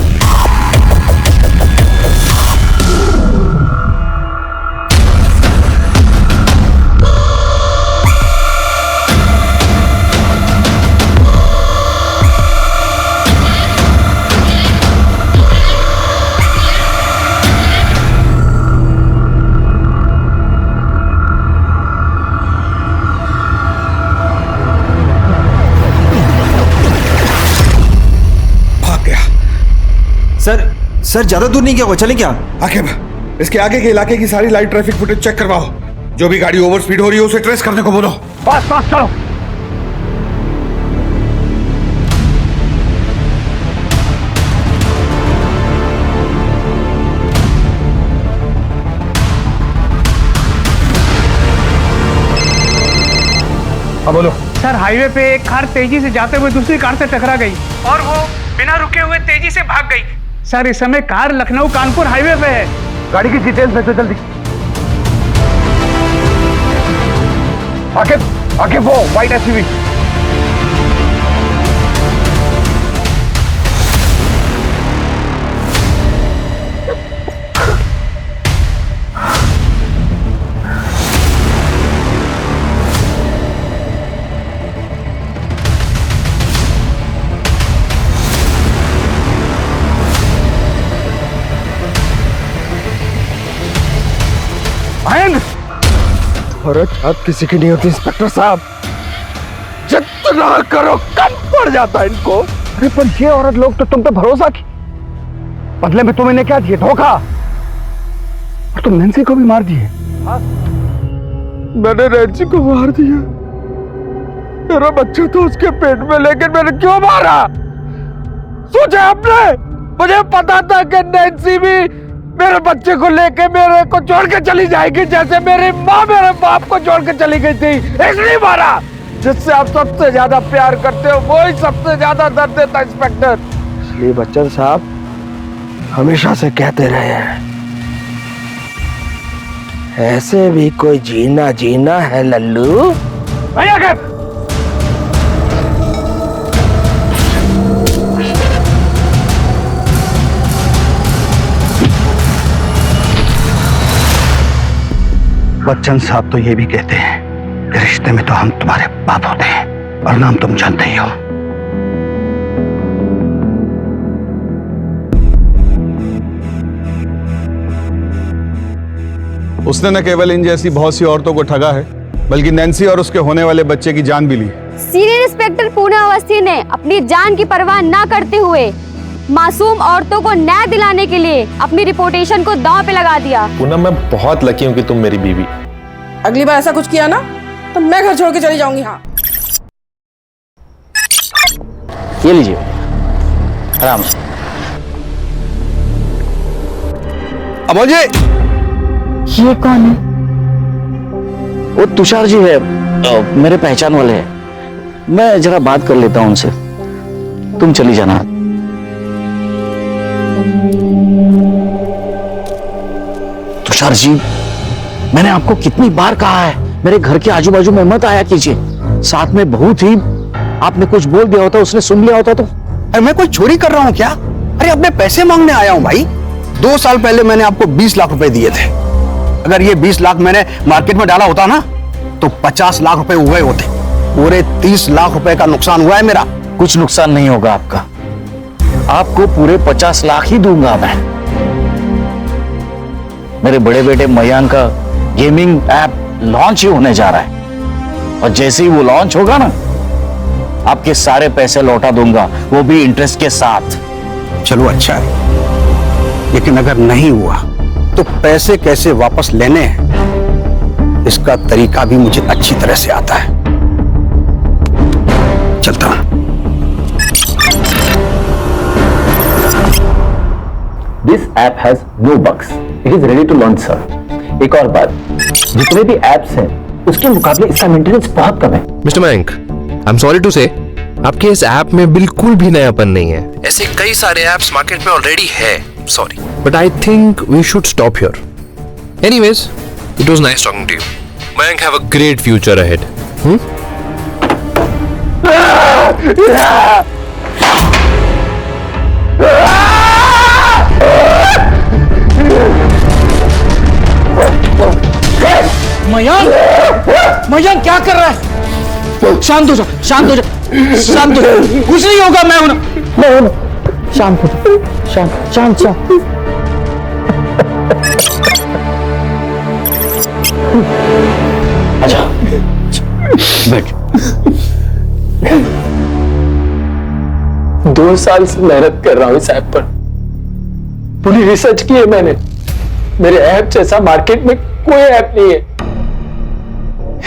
सर ज्यादा दूर नहीं गया वो, चलें क्या? आकिब, इसके आगे के इलाके की सारी लाइव ट्रैफिक फुटेज चेक करवाओ। जो भी गाड़ी ओवर स्पीड हो रही है उसे ट्रेस करने को बोलो। पास पास चलो। हाँ बोलो। सर हाईवे पे एक कार तेजी से जाते हुए दूसरी कार से टकरा गई और वो बिना रुके हुए तेजी से भाग गई। सर इस समय कार लखनऊ कानपुर हाईवे पे है। गाड़ी की डिटेल्स भेजो जल्दी। आगे वो व्हाइट एसयूवी। औरत आप किसी की नहीं होती इंस्पेक्टर साहब। जितना करो कम पड़ जाता है इनको। अरे पर ये औरत लोग तो तुम पे भरोसा की, बदले में तुम इन्हें क्या दिए? धोखा। और तुम नैन्सी को भी मार दिए। मैंने नैन्सी को मार दिया। मेरा बच्चा तो उसके पेट में, लेकिन मैंने क्यों मारा? सोचा आपने? मुझे पता था कि नैन्सी भी मेरे बच्चे को लेके मेरे को छोड़ के चली जाएगी, जैसे मेरी माँ मेरे बाप को छोड़ के चली गई थी। इसलिए मारा। जिससे आप सबसे ज्यादा प्यार करते हो वही सबसे ज्यादा दर्द देता है इंस्पेक्टर। इसलिए बच्चन साहब हमेशा से कहते रहे हैं, ऐसे भी कोई जीना जीना है लल्लू। भैया के बच्चन साहब तो ये भी कहते हैं कि रिश्ते में तो हम तुम्हारे बाप होते हैं, और नाम तुम जानते ही हो। उसने न केवल इन जैसी बहुत सी औरतों को ठगा है, बल्कि नैन्सी और उसके होने वाले बच्चे की जान भी ली। सीनियर इंस्पेक्टर पूनम अवस्थी ने अपनी जान की परवाह न करते हुए मासूम औरतों को न्याय दिलाने के लिए अपनी रिपुटेशन को दांव पे लगा दिया। पूनम मैं बहुत लकी हूँ कि तुम मेरी बीवी। अगली बार ऐसा कुछ किया ना तो मैं घर छोड़ के चली जाऊंगी। हाँ ये लीजिए आराम से। अमोल जी, ये कौन है? वो तुषार जी है, मेरे पहचान वाले हैं। मैं जरा बात कर लेता हूं उनसे, तुम चली जाना। तुषार जी, मैंने आपको कितनी बार कहा है मेरे घर के आजू बाजू में मत आया कीजिए। साथ में बहू थी, आपने कुछ बोल दिया होता, उसने सुन लिया होता तो। अरे मैं कोई चोरी कर रहा हूँ क्या? अरे अपने पैसे मांगने आया हूँ भाई। 2 साल पहले मैंने आपको 20 लाख रुपए दिए थे। अगर ये 20 लाख मैंने मार्केट में डाला होता ना तो 50 लाख रुपए हुए होते। पूरे 30 लाख रुपए का नुकसान हुआ है मेरा। कुछ नुकसान नहीं होगा आपका, आपको पूरे 50 लाख ही दूंगा मैं। मेरे बड़े बेटे मयंक का गेमिंग ऐप लॉन्च ही होने जा रहा है, और जैसे ही वो लॉन्च होगा ना, आपके सारे पैसे लौटा दूंगा, वो भी इंटरेस्ट के साथ। चलो अच्छा है, लेकिन अगर नहीं हुआ तो पैसे कैसे वापस लेने हैं इसका तरीका भी मुझे अच्छी तरह से आता है। चलता हूं। This app has no bugs, it is ready to launch sir. एक और बात, जितने भी ऐप्स हैं उसके मुकाबले इसका मेंटेनेंस बहुत कम है। Mister Mayank, I am sorry to say, आपके इस ऐप में बिल्कुल भी नयापन नहीं है। ऐसे कई सारे ऐप्स मार्केट में ऑलरेडी है, sorry, but I think we should stop here. Anyways, it was nice talking to you. Mayank, have a great future ahead. Mayank क्या कर रहा है? शांत हो जा, शांत हो जा, शांत हो जा। कुछ नहीं होगा, मैं हूं। शांत हो जा, शांत शांत शांत। अच्छा बैठ। 2 साल से मेहनत कर रहा हूं इस ऐप पर, पूरी रिसर्च की है मैंने। मेरे ऐप जैसा मार्केट में कोई ऐप नहीं है।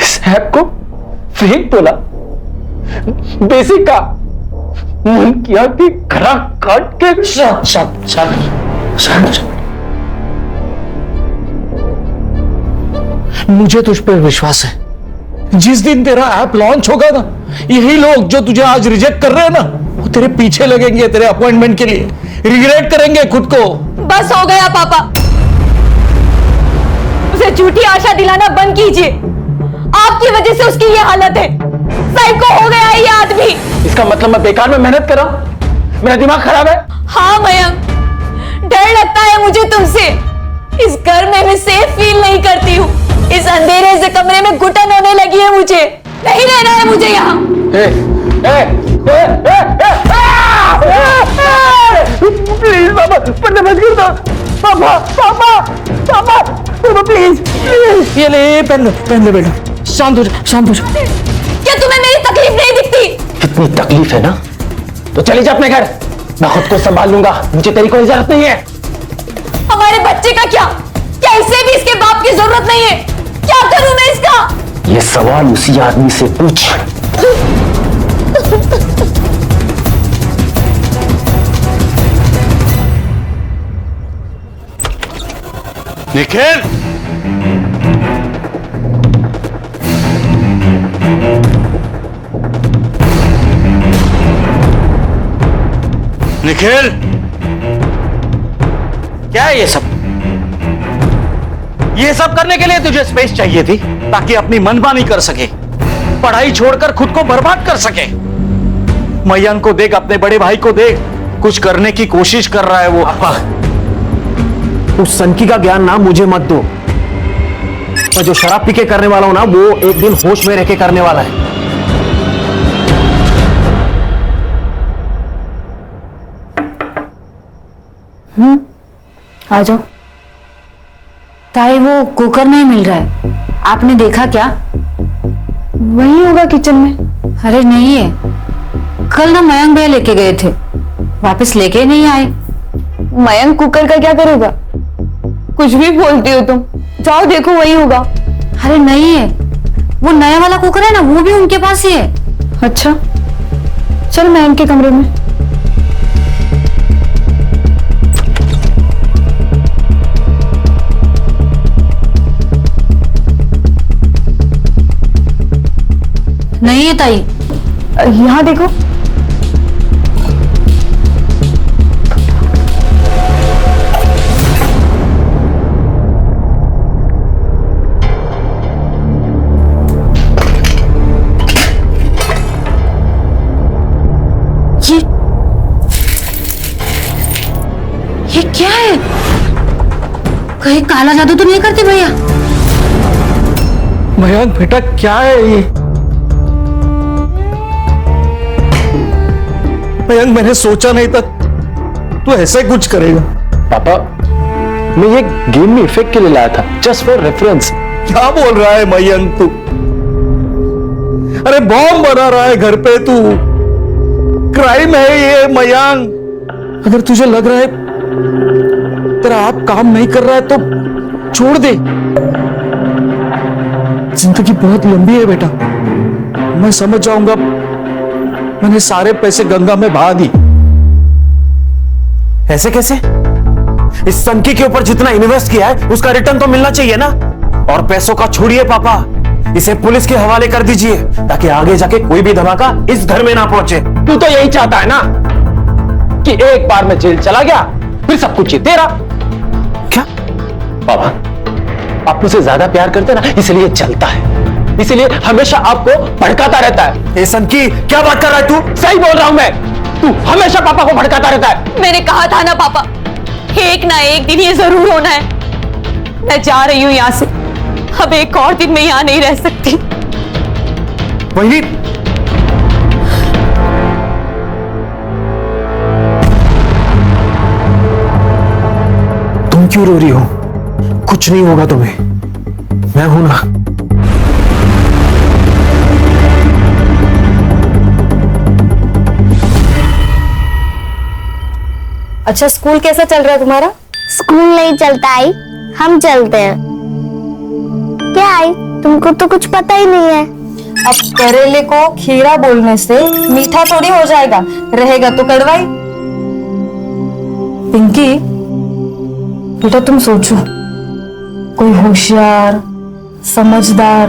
इस ऐप को फेक बोला, बेसिक का मन किया कि खरा काट के। शांत शांत शांत शांत। मुझे तुझ पर विश्वास है, जिस दिन तेरा ऐप लॉन्च होगा ना, यही लोग जो तुझे आज रिजेक्ट कर रहे हैं ना, वो तेरे पीछे लगेंगे तेरे अपॉइंटमेंट के लिए, रिग्रेट करेंगे खुद को। बस हो गया पापा, उसे झूठी आशा दिलाना बंद कीजिए। आपकी वजह से उसकी ये हालत है। साहिब को हो गया है ये आदमी। इसका मतलब मैं बेकार में मेहनत कर रहा हूं? मेरा दिमाग खराब है? हाँ मयंक, डर लगता है मुझे तुमसे। इस घर में मैं सेफ फील नहीं करती हूँ। इस अंधेरे से कमरे में घुटन होने लगी है मुझे। नहीं रहना है मुझे यहाँ। प्लीज पापा, पढ़ने मत कर दो। पापा पापा पापा पापा प्लीज प्लीज। ये ले, पहन ले बेटा। शांत हो जा, शांत हो जा। क्या तुम्हें मेरी तकलीफ नहीं दिखती? कितनी तकलीफ है ना, तो चली जा अपने घर, मैं खुद को संभाल लूंगा, मुझे तेरी कोई जरूरत नहीं है। हमारे बच्चे का क्या? क्या इसे भी इसके बाप की जरूरत नहीं है? क्या करूं मैं इसका? ये सवाल उसी आदमी से पूछ। निखिल, निखिल, क्या है ये सब? ये सब करने के लिए तुझे स्पेस चाहिए थी, ताकि अपनी मनमानी कर सके, पढ़ाई छोड़कर खुद को बर्बाद कर सके। मयंक को देख, अपने बड़े भाई को देख, कुछ करने की कोशिश कर रहा है वो। उस सनकी का ज्ञान ना मुझे मत दो। मैं जो शराब पी के करने वाला हूं ना, वो एक दिन होश में रह के करने वाला है। आ जाओ। ताई, वो कुकर नहीं मिल रहा है, आपने देखा क्या? वही होगा किचन में। अरे नहीं है, कल ना मयंक भैया लेके गए थे, वापस लेके नहीं आए। मयंक कुकर का क्या करेगा? कुछ भी बोलती हो तुम। जाओ देखो, वही होगा। अरे नहीं है, वो नया वाला कुकर है ना, वो भी उनके पास ही है। अच्छा, चल मयंक के कमरे में। नहीं है ताई। यहाँ देखो। ये क्या है? कहीं काला जादू तो नहीं करते भैया? मयंक बेटा क्या है ये? मयंक मैंने सोचा नहीं था तू ऐसा ही कुछ करेगा। पापा मैं ये गेम में इफेक्ट के लिए लाया था, जस्ट फॉर रेफरेंस। क्या बोल रहा है मयंक तू? अरे बॉम्ब बना रहा है घर पे तू। क्राइम है ये मयंक। अगर तुझे लग रहा है तेरा आप काम नहीं कर रहा है तो छोड़ दे। जिंदगी बहुत लंबी है बेटा, मैं समझ जाऊंगा। मैंने सारे पैसे गंगा में बहा दी। ऐसे कैसे? इस सनकी के ऊपर जितना इन्वेस्ट किया है उसका रिटर्न तो मिलना चाहिए ना। और पैसों का छोड़िए पापा, इसे पुलिस के हवाले कर दीजिए ताकि आगे जाके कोई भी धमाका इस घर में ना पहुंचे। तू तो यही चाहता है ना कि एक बार में जेल चला गया फिर सब कुछ तेरा। क्या पापा आप मुझसे ज्यादा प्यार करते हैं ना, इसलिए चलता है, इसलिए हमेशा आपको भड़काता रहता है। ए सनकी क्या बात कर रहा है तू? सही बोल रहा हूं मैं, तू हमेशा पापा को भड़काता रहता है। मैंने कहा था ना पापा, एक ना एक दिन ये जरूर होना है। मैं जा रही हूं यहां से, अब एक और दिन मैं यहां नहीं रह सकती। वही तुम क्यों रो रही हो? कुछ नहीं होगा तुम्हें, मैं हूं ना। अच्छा स्कूल कैसा चल रहा है तुम्हारा? स्कूल नहीं चलता आई, हम चलते हैं। क्या आई, तुमको तो कुछ पता ही नहीं है। अब करेले को खीरा बोलने से मीठा थोड़ी हो जाएगा, रहेगा तो कड़वा ही। पिंकी बेटा तुम सोचो, कोई होशियार समझदार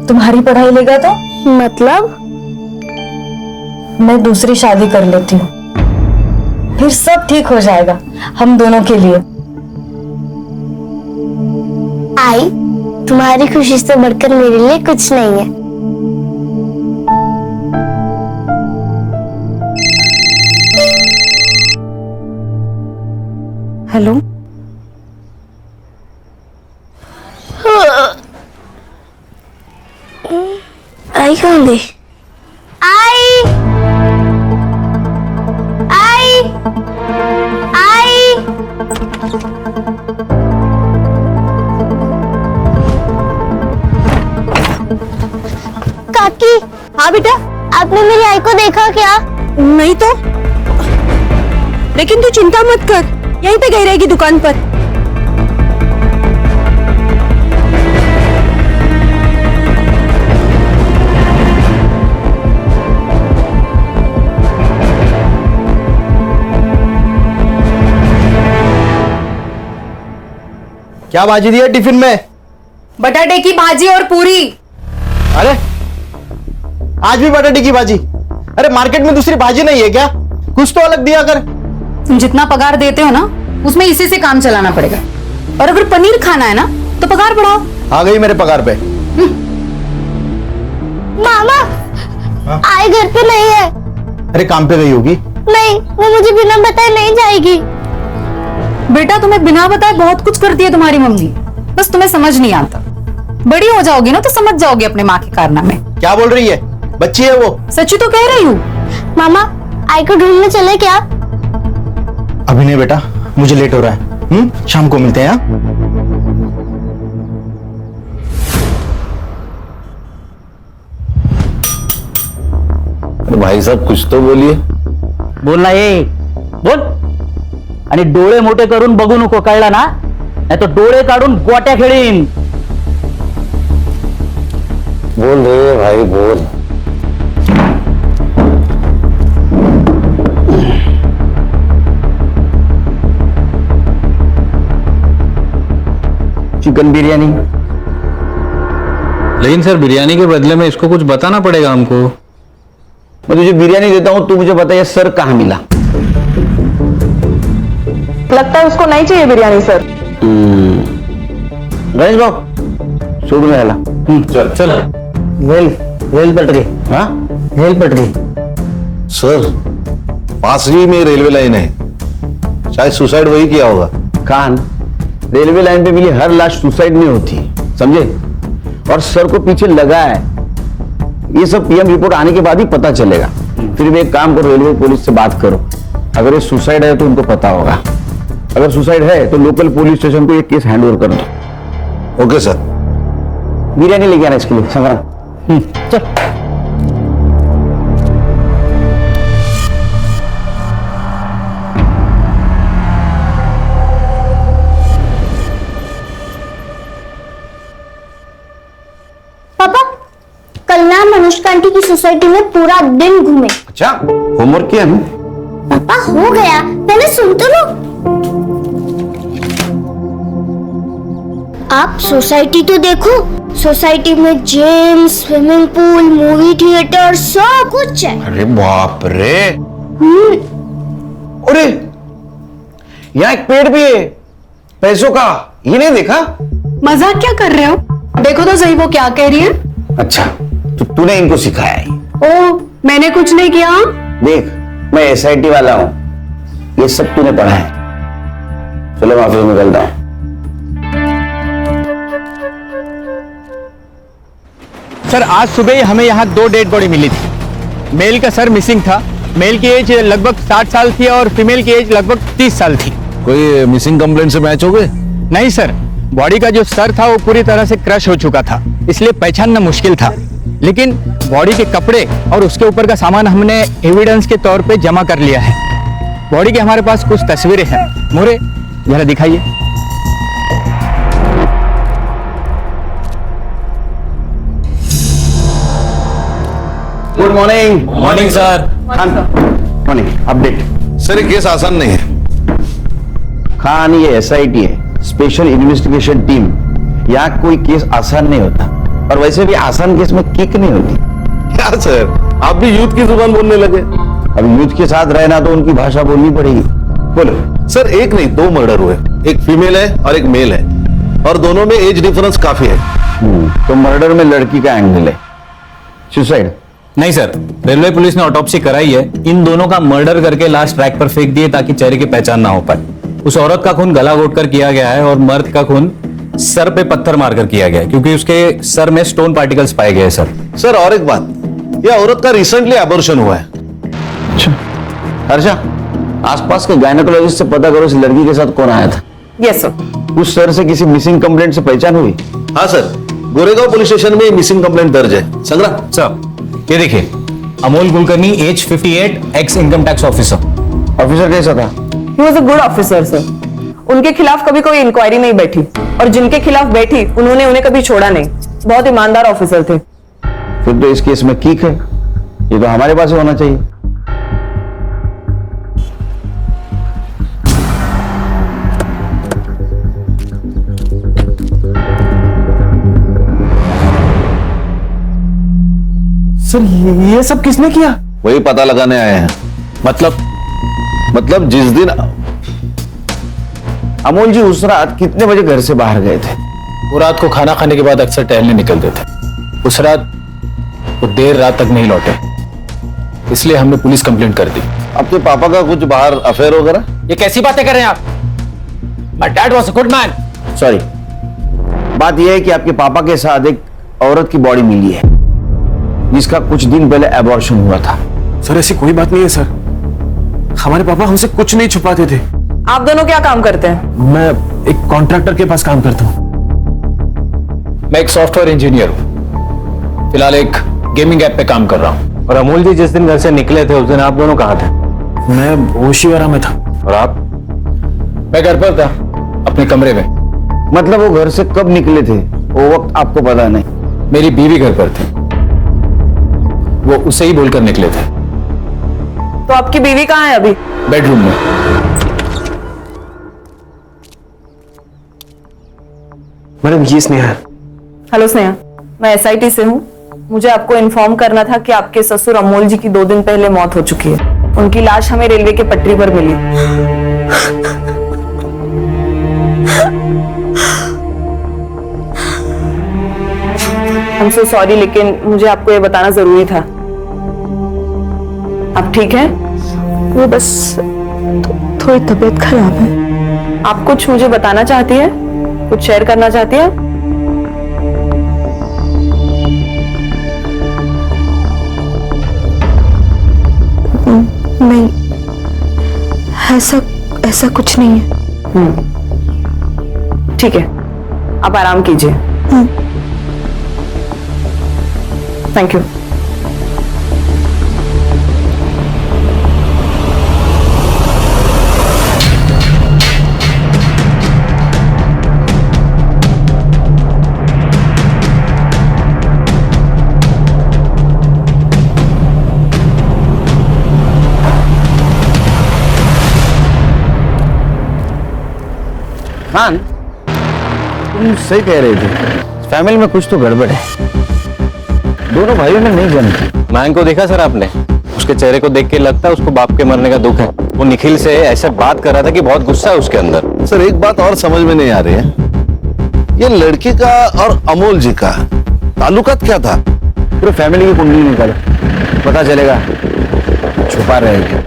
तुम्हारी पढ़ाई लेगा तो? मतलब? मैं दूसरी शादी कर लेती हूँ, फिर सब ठीक हो जाएगा हम दोनों के लिए। आई तुम्हारी खुशी से बढ़कर मेरे लिए कुछ नहीं है। हेलो आई कौन दे? आई आई आई काकी। हाँ बेटा, आपने मेरी आई को देखा क्या? नहीं तो, लेकिन तू चिंता मत कर, यहीं पे गई रहेगी दुकान पर। क्या भाजी दी है टिफिन में? बटाटे की भाजी और पूरी। अरे आज भी बटाटे की भाजी? अरे मार्केट में दूसरी भाजी नहीं है क्या? कुछ तो अलग दिया कर। तुम जितना पगार देते हो ना उसमें इसी से काम चलाना पड़ेगा, और अगर पनीर खाना है ना तो पगार बढ़ाओ। आ गई मेरे पगार पे। मामा आई घर पे नहीं है। अरे काम पे गई होगी। नहीं, वो मुझे बिना बताए नहीं जाएगी। बेटा तुम्हें बिना बताए बहुत कुछ करती है तुम्हारी मम्मी, बस तुम्हें समझ नहीं आता। बड़ी हो जाओगी ना तो समझ जाओगे अपने माँ के कारनामे। क्या बोल रही है? बच्ची है वो। सच्ची तो कह रही हूँ। मामा आई को ढूंढने चले क्या? अभी नहीं बेटा, मुझे लेट हो रहा है। शाम को मिलते हैं। भाई साहब कुछ तो बोलिए। बोलना ये बोल, आणि डोळे मोठे करून बघू नको, कळला ना? नाही तो डोळे काढून गोट्या खेळीन। बोल रे भाई बोल। चिकन बिर्याणी लेकिन सर बिरयानी के बदले में इसको कुछ बताना पड़ेगा हमको। मैं तुझे बिरयानी देता हूँ, तू मुझे बता ये सर कहाँ मिला? लगता है उसको नहीं चाहिए बिरयानी सर। गणेश बाबू छोड़ में हला। चल चल। रेल पट गई। हाँ रेल पट गई। सर पास ही में रेलवे लाइन है, शायद सुसाइड वही किया होगा। कान, रेलवे लाइन पे मिली हर लाश सुसाइड नहीं होती, समझे? और सर को पीछे लगा है, ये सब पीएम रिपोर्ट आने के बाद ही पता चलेगा। फिर भी एक काम करो, रेलवे पुलिस से बात करो, अगर ये सुसाइड है तो उनको पता होगा, अगर सुसाइड है तो लोकल पुलिस स्टेशन को ये केस हैंड ओवर कर दो। Okay sir. बिरयानी लेके आना इसके लिए। संग्राम चल। पापा कल ना मनुष्का आंटी की सोसाइटी में पूरा दिन घूमे। अच्छा होमवर्क किया ना? पापा हो गया, पहले सुन तो लो। आप सोसाइटी तो देखो, सोसाइटी में gym, swimming pool, movie theatre सब कुछ है। अरे बाप रे। अरे यहाँ एक पेड़ भी है पैसों का, ये नहीं देखा? मजाक क्या कर रहे हो? देखो तो सही वो क्या कह रही है। अच्छा तो तूने इनको सिखाया है? ओ मैंने कुछ नहीं किया। देख मैं एसआईटी वाला हूं, ये सब तूने पढ़ा है। चलो मैं ऑफिस में निकलता हूं। सर आज सुबह ही हमें यहाँ 2 डेड बॉडी मिली थी। मेल का सर मिसिंग था, मेल की एज लगभग 60 साल थी और फीमेल की एज लगभग 30 साल थी। कोई मिसिंग कंप्लेंट से मैच हो गए? नहीं सर, बॉडी का जो सर था वो पूरी तरह से क्रश हो चुका था, इसलिए पहचानना मुश्किल था। लेकिन बॉडी के कपड़े और उसके ऊपर का सामान हमने एविडेंस के तौर पे जमा कर लिया है। बॉडी के हमारे पास कुछ तस्वीरें हैं। मोरे जरा दिखाइए। Good morning. Morning sir. Morning. Update sir ये केस आसान नहीं है। खान ये एसआईटी है, स्पेशल इन्वेस्टिगेशन टीम। यहाँ कोई केस आसान नहीं होता, और वैसे भी आसान केस में किक नहीं होती। क्या सर आप भी यूथ की जुबान बोलने लगे? अब यूथ के साथ रहना तो उनकी भाषा बोलनी पड़ेगी। बोलो। सर एक नहीं 2 मर्डर हुए, एक फीमेल है और एक मेल है, और दोनों में एज डिफरेंस काफी है। तो मर्डर में लड़की का एंगल है, सुसाइड नहीं सर, रेलवे पुलिस ने ऑटोप्सी कराई है। इन दोनों का मर्डर करके लाश ट्रैक पर फेंक दिए ताकि चेहरे की पहचान ना हो पाए। उस औरत का खून गला घोटकर किया गया है और मर्द का खून सर पे पत्थर मारकर किया गया है, क्योंकि उसके सर में स्टोन पार्टिकल्स पाए गए सर। सर और एक बात, यह औरत का रिसेंटली एबॉर्शन हुआ है। अच्छा हर्षा, आसपास के गायनेकोलॉजिस्ट से पता करो इस लड़की के साथ कौन आया था। Yes sir. उस सर से किसी मिसिंग कंप्लेंट से पहचान हुई? हाँ सर, गोरेगांव पुलिस स्टेशन में मिसिंग कंप्लेंट दर्ज है। संग्राम सर ये देखिए, Amol Kulkarni age 58, ex income tax officer. Officer कैसा था? He was a good officer sir. उनके खिलाफ कभी कोई इंक्वायरी नहीं बैठी, और जिनके खिलाफ बैठी उन्होंने उन्हें कभी छोड़ा नहीं। बहुत ईमानदार ऑफिसर थे। फिर तो इस केस में किक है, ये तो हमारे पास होना चाहिए। सर ये सब किसने किया? वही पता लगाने आए हैं। मतलब जिस दिन अमोल जी उस रात कितने बजे घर से बाहर गए थे? वो रात को खाना खाने के बाद अक्सर टहलने निकलते थे। उस रात वो देर रात तक नहीं लौटे, इसलिए हमने पुलिस कंप्लेंट कर दी। आपके पापा का कुछ बाहर अफेयर वगैरह? ये कैसी बातें कर रहे हैं आप? My dad was a good man. Sorry, बात यह है कि आपके पापा के साथ एक औरत की बॉडी मिली है जिसका कुछ दिन पहले एबॉर्शन हुआ था। सर ऐसी कोई बात नहीं है सर, हमारे पापा हमसे कुछ नहीं छुपाते थे। आप दोनों क्या काम करते हैं? मैं एक कॉन्ट्रैक्टर के पास काम करता हूँ। मैं एक सॉफ्टवेयर इंजीनियर हूँ, फिलहाल एक गेमिंग ऐप पे काम कर रहा हूँ। और अमोल जी जिस दिन घर से निकले थे उस दिन आप दोनों कहाँ थे? मैं होशियारा में था। और आप? मैं घर पर था, अपने कमरे में। मतलब वो घर से कब निकले थे वो वक्त आपको पता नहीं? मेरी बीवी घर पर थी, वो उसे ही बोलकर निकले थे। तो आपकी बीवी कहाँ है अभी? बेडरूम में। मैडम ये स्नेहा है। हेलो स्नेहा, मैं एसआईटी से हूँ। मुझे आपको इन्फॉर्म करना था कि आपके ससुर अमोल जी की 2 दिन पहले मौत हो चुकी है। उनकी लाश हमें रेलवे के पटरी पर मिली। I'm so sorry, लेकिन मुझे आपको ये बताना जरूरी था। आप ठीक हैं? वो बस थोड़ी तबीयत खराब है। आप कुछ मुझे बताना चाहती है? कुछ शेयर करना चाहती है? नहीं, ऐसा कुछ नहीं है। ठीक है, आप आराम कीजिए। Thank you. खान, तुम सही कह रहे थे, फैमिली में कुछ तो गड़बड़ है। दोनों भाइयों में नहीं जमती। मयंक को देखा सर आपने? उसके चेहरे को देख के लगता है उसको बाप के मरने का दुख है। वो निखिल से ऐसे बात कर रहा था कि बहुत गुस्सा है उसके अंदर। सर एक बात और समझ में नहीं आ रही है, ये लड़की का और अमोल जी का ताल्लुकात क्या था? पूरे फैमिली की कुंडली निकालो, पता चलेगा। छुपा रहेगा।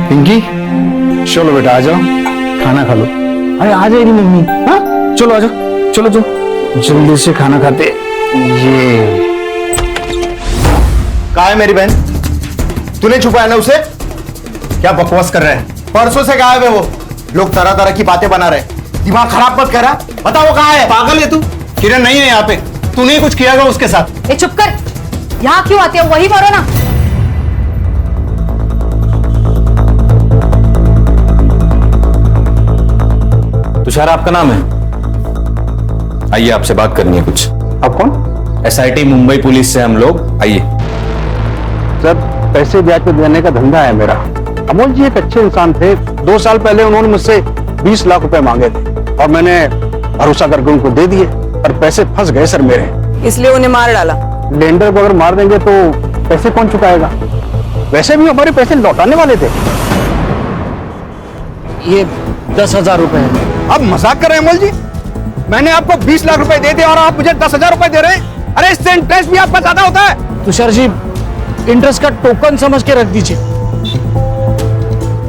पिंकी, चलो बेटा आ जाओ, खाना खा लो। अरे आ जाएगी मम्मी। हाँ चलो आ जाओ, चलो जल्दी से खाना खाते। ये कहाँ है मेरी बहन? तूने छुपाया ना उसे? क्या बकवास कर रहे हैं? परसों से गायब है वो। लोग तरह तरह की बातें बना रहे। दिमाग खराब मत करा। बता वो कहाँ है? पागल है तू? किरण नहीं है यहाँ पे। तूने कुछ किया होगा उसके साथ। ए चुप कर, यहाँ क्यों आती है? वही मारो ना। तुषार आपका नाम है? आइए आपसे बात करनी है कुछ। आप कौन? एसआईटी मुंबई पुलिस से हम लोग। आइए। सर पैसे ब्याज पे देने का धंधा है मेरा। अमोल जी एक अच्छे इंसान थे। 2 साल पहले उन्होंने मुझसे 20 लाख रुपए मांगे थे और मैंने भरोसा करके उनको दे दिए, पर पैसे फंस गए सर मेरे। इसलिए उन्हें मार डाला? लेंडर को अगर मार देंगे तो पैसे कौन चुकाएगा? वैसे भी हमारे पैसे लौटाने वाले थे। ये 10,000 रुपए है। अब मजाक कर रहे हैं अमोल जी? मैंने आपको 20 लाख रुपए दे दिए और आप मुझे 10,000 रुपए दे रहे हैं? अरे इससे इंटरेस्ट भी आपका ज्यादा होता है। तुषार जी, इंटरेस्ट का टोकन समझ के रख दीजिए।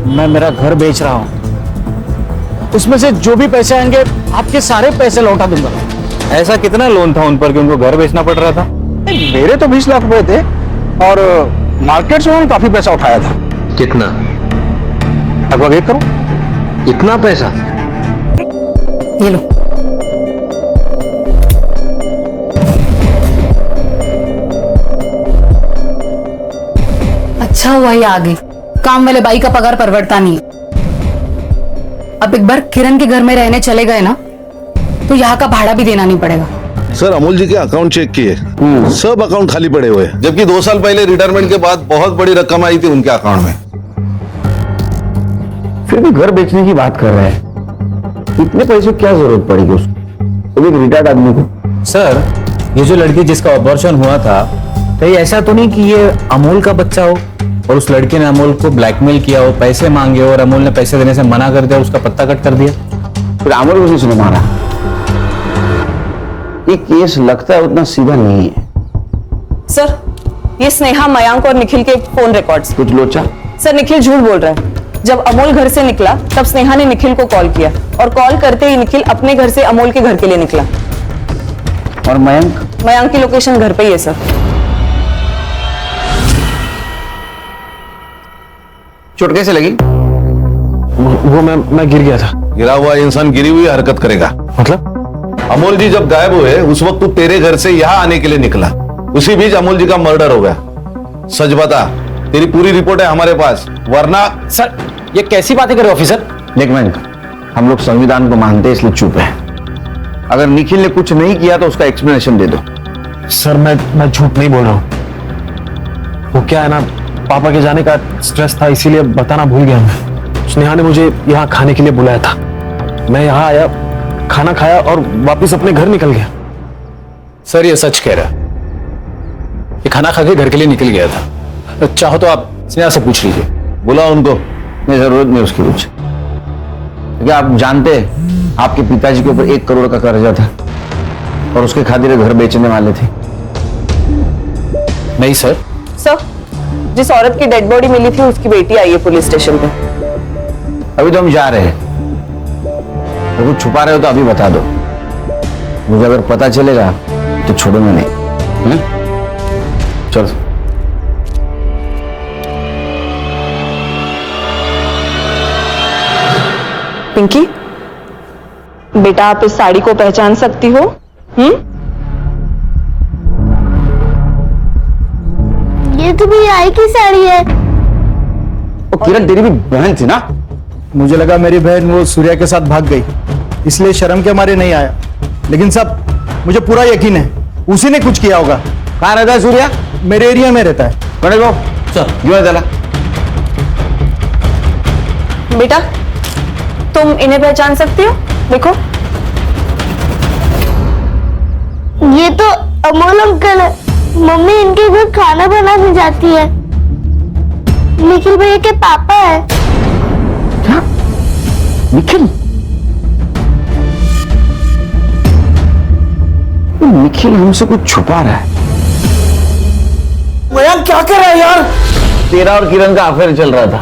मैं मेरा घर बेच रहा हूं, उसमें से जो भी पैसे आएंगे आपके सारे पैसे लौटा दूंगा। ऐसा कितना लोन था उन पर कि उनको घर बेचना पड़ रहा था? मेरे तो 20 लाख रुपए थे और मार्केट से उन्होंने काफी पैसा उठाया था। कितना? लगभग 1 करोड़। इतना पैसा? ये लो। अच्छा हुआ ये आ गई। काम वाले बाई का पगार परवड़ता नहीं। अब एक बार किरण के घर में रहने चले गए ना, तो यहाँ का भाड़ा भी देना नहीं पड़ेगा। सर अमोल जी के अकाउंट चेक किए, सब अकाउंट खाली पड़े हुए हैं, जबकि 2 साल पहले रिटायरमेंट के बाद बहुत बड़ी रकम आई थी उनके अकाउंट में। फिर भी घर बेचने की बात कर रहे हैं। इतने पैसे क्या जरूरत पड़ेगी उसको, एक रिटायर्ड आदमी को? सर ये जो लड़की जिसका ऑपरेशन हुआ था, कहीं ऐसा तो नहीं कि ये अमोल का बच्चा हो और उस लड़के ने अमोल को ब्लैकमेल किया हो, पैसे मांगे और अमोल ने पैसे देने से मना कर दिया और उसका पत्ता कट कर दिया? फिर अमोल को किसने मारा? ये केस लगता है उतना सीधा नहीं है। सर, ये स्नेहा, मयंक और निखिल के फोन रिकॉर्ड्स। कुछ लोचा? सर निखिल झूठ बोल रहा है। जब अमोल घर से निकला तब स्नेहा ने निखिल को कॉल किया और कॉल करते ही निखिल अपने घर से अमोल के घर के लिए निकला। और मयंक? मयंक की लोकेशन घर पे ही है सर। चोट कैसे लगी? वो मैं गिर गया था। गिरा हुआ इंसान गिरी हुई हरकत करेगा? मतलब? अमोल जी जब गायब हुए उस वक्त तू तेरे घर से यहाँ आने के लिए निकला, उसी बीच अमोल जी का मर्डर हो गया। सच बता, तेरी पूरी रिपोर्ट है हमारे पास, वरना। सर ये कैसी बातें करे ऑफिसर? देख मयंक, हम लोग संविधान को मानते हैं इसलिए चुप है। अगर निखिल ने कुछ नहीं किया तो उसका एक्सप्लेनेशन दे दो। सर मैं झूठ नहीं बोल रहा हूँ। वो क्या है ना, पापा के जाने का स्ट्रेस था, इसीलिए बताना भूल गया मैं। स्नेहा ने मुझे यहाँ खाने के लिए बुलाया था। मैं यहाँ आया, खाना खाया और वापस अपने घर निकल गया। सर ये सच कह रहा है, ये खाना खा के घर के लिए निकल गया था। चाहो तो आप स्नेहा से पूछ लीजिए। बुला उनको। नहीं, जरूरत नहीं उसकी कुछ, क्योंकि आप जानते हैं आपके पिताजी के ऊपर 1 करोड़ का कर्जा था और उसके खातिर घर बेचने वाले थे। नहीं सर। सर, जिस औरत की डेड बॉडी मिली थी उसकी बेटी आई है पुलिस स्टेशन पे। अभी तो हम जा रहे हैं, अगर कुछ छुपा रहे हो तो अभी बता दो, मुझे अगर पता चलेगा तो छोड़ूंगा नहीं। चलो। पिंकी, बेटा आप इस साड़ी को पहचान सकती हो? ये तो भी आई की साड़ी है। किरण तेरी भी बहन थी ना? मुझे लगा मेरी बहन वो सूर्या के साथ भाग गई, इसलिए शर्म के मारे नहीं आया, लेकिन सब मुझे पूरा यकीन है उसी ने कुछ किया होगा। कहाँ रहता है सूर्या? मेरे एरिया में रहता है। खड़े रहो। चल क्यों है? बेटा तुम इन्हें पहचान सकती हो? देखो, ये तो अमोल अंकल है। मम्मी इनके घर खाना बनाने जाती है। निखिल भैया के पापा है। क्या? निखिल? निखिल हमसे कुछ छुपा रहा है। मयंक क्या कर रहा है यार? तेरा और किरण का अफेयर चल रहा था,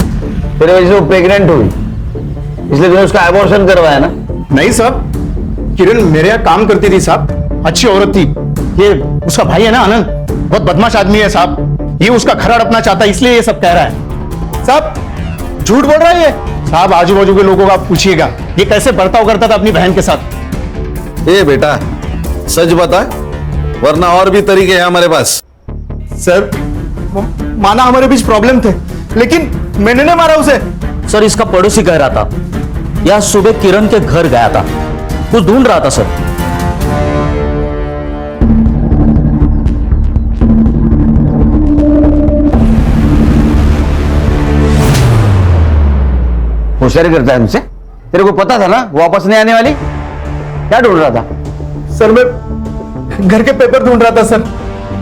तेरे वजह से वो प्रेग्नेंट हुई, इसलिए तूने उसका एबॉर्शन करवाया ना? नहीं साहब, किरण मेरे यहाँ काम करती थी साहब, अच्छी औरत थी। ये उसका भाई है ना आनंद, बहुत बदमाश आदमी है साहब, ये उसका घर हड़पना चाहता है, इसलिए ये सब कह रहा है। साहब झूठ बोल रहा है ये। साहब आजू बाजू के लोगों को आप पूछिएगा ये कैसे बर्ताव करता था अपनी बहन के साथ। ए बेटा सच बता, वरना और भी तरीके हैं हमारे पास। सर माना हमारे बीच प्रॉब्लम थे, लेकिन मैंने नहीं मारा उसे। सर इसका पड़ोसी कह रहा था यह सुबह किरण के घर गया था, कुछ ढूंढ रहा था सर। होशियारी करता है हमसे? तेरे को पता था ना वो वापस नहीं आने वाली? क्या ढूंढ रहा था? सर मैं घर के पेपर ढूंढ रहा था सर,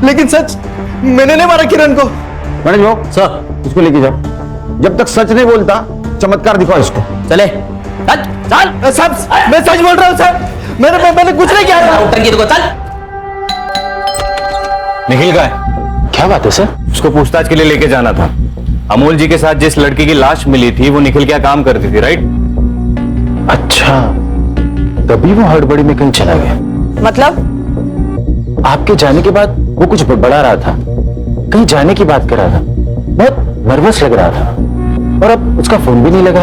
लेकिन सच मैंने नहीं मारा किरण को। मैनेज हो सर, इसको लेके जाओ। जब तक सच नहीं बोलता चमत्कार दिखाओ इसको। चले चल। साहब मैं सच बोल रहा हूँ सर, मैंने कुछ नहीं किया। चल। निखिल का है? क्या बात है सर? उसको पूछताछ के लिए लेके जाना था। अमोल जी के साथ जिस लड़की की लाश मिली थी वो निखिल क्या काम करती थी, राइट? अच्छा, तभी वो हड़बड़ी में कहीं चला गया। मतलब? आपके जाने के बाद वो कुछ बड़बड़ा रहा था, कहीं जाने की बात कर रहा था, बहुत नर्वस लग रहा था, और अब उसका फोन भी नहीं लगा।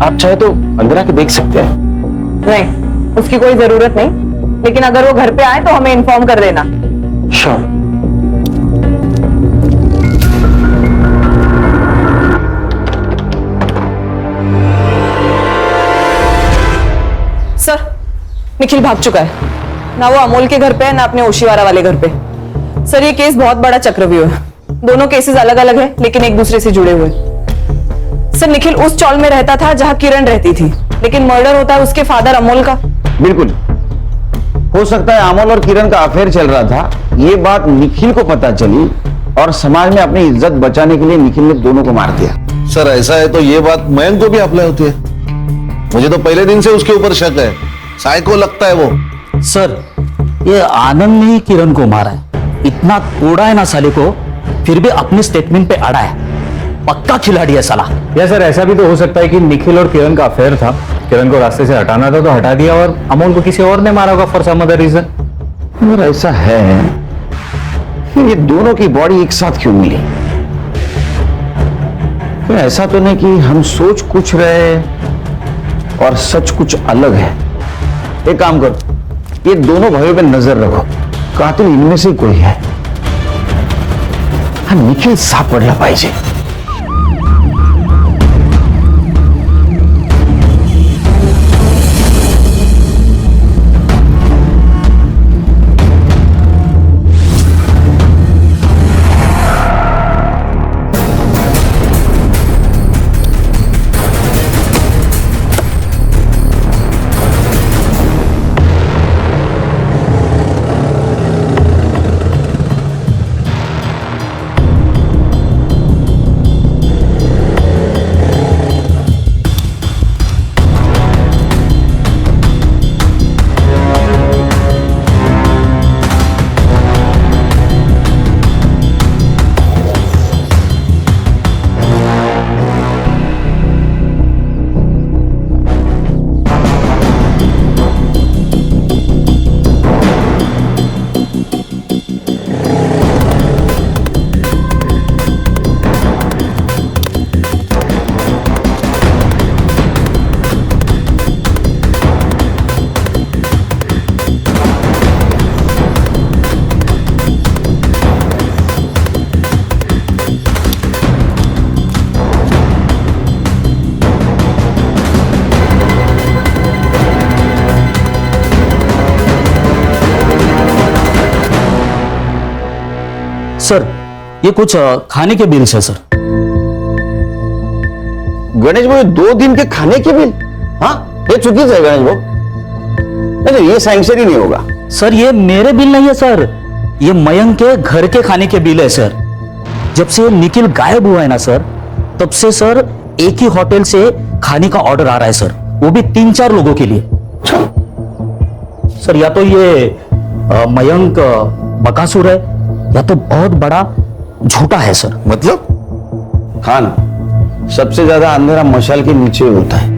आप चाहे तो अंदर आके देख सकते हैं। नहीं, उसकी कोई जरूरत नहीं, लेकिन अगर वो घर पे आए तो हमें इन्फॉर्म कर देना। श्योर। सर, निखिल भाग चुका है, ना वो अमोल के घर पे है ना अपने ओशीवारा वाले घर पे। सर ये केस बहुत बड़ा चक्रव्यूह है, दोनों केसेस अलग अलग है लेकिन एक दूसरे से जुड़े हुए। सर निखिल उस चौल में रहता था जहां किरण रहती थी, लेकिन मर्डर होता है उसके फादर अमोल का। बिल्कुल हो सकता है अमोल और किरण का अफेयर चल रहा था, ये बात निखिल को पता चली और समाज में अपनी इज्जत बचाने के लिए निखिल ने दोनों को मार दिया। सर ऐसा है तो ये बात मयंक को भी अप्लाई होती है। मुझे तो पहले दिन से उसके ऊपर शक है, साइको लगता है वो। सर ये आनंद ने ही किरण को मारा है, इतना तोड़ा है ना साले को, फिर भी अपने स्टेटमेंट पे अड़ा है। पक्का खिलाड़ी है साला। या सर ऐसा भी तो हो सकता है कि निखिल और किरण का अफेयर था, किरण को रास्ते से हटाना था तो हटा दिया और अमोल को किसी और ने मारा होगा फॉर सम अदर रीजन। अगर ऐसा है ये दोनों की बॉडी एक साथ क्यों मिली? तो ऐसा तो नहीं कि हम सोच कुछ रहे और सच कुछ अलग है। एक काम करो, ये दोनों भाइयों पे नजर रखो, कातिल इनमें से कोई है। हाँ निखिल सापडला पाहिजे। सर ये कुछ खाने के बिल्स है सर। गणेश भाई 2 दिन के खाने के बिल? हाँ ये चुकीच है गणेश भाई, नहीं ये सैंक्शन ही नहीं होगा। सर ये मेरे बिल नहीं है सर, ये मयंक के घर के खाने के बिल है सर। जब से निखिल गायब हुआ है ना सर, तब से सर एक ही होटल से खाने का ऑर्डर आ रहा है सर, वो भी 3-4 लोगों के लिए। सर या तो ये मयंक बकासुर है या तो बहुत बड़ा झूठा है सर। मतलब खान सबसे ज्यादा अंधेरा मशाल के नीचे होता है।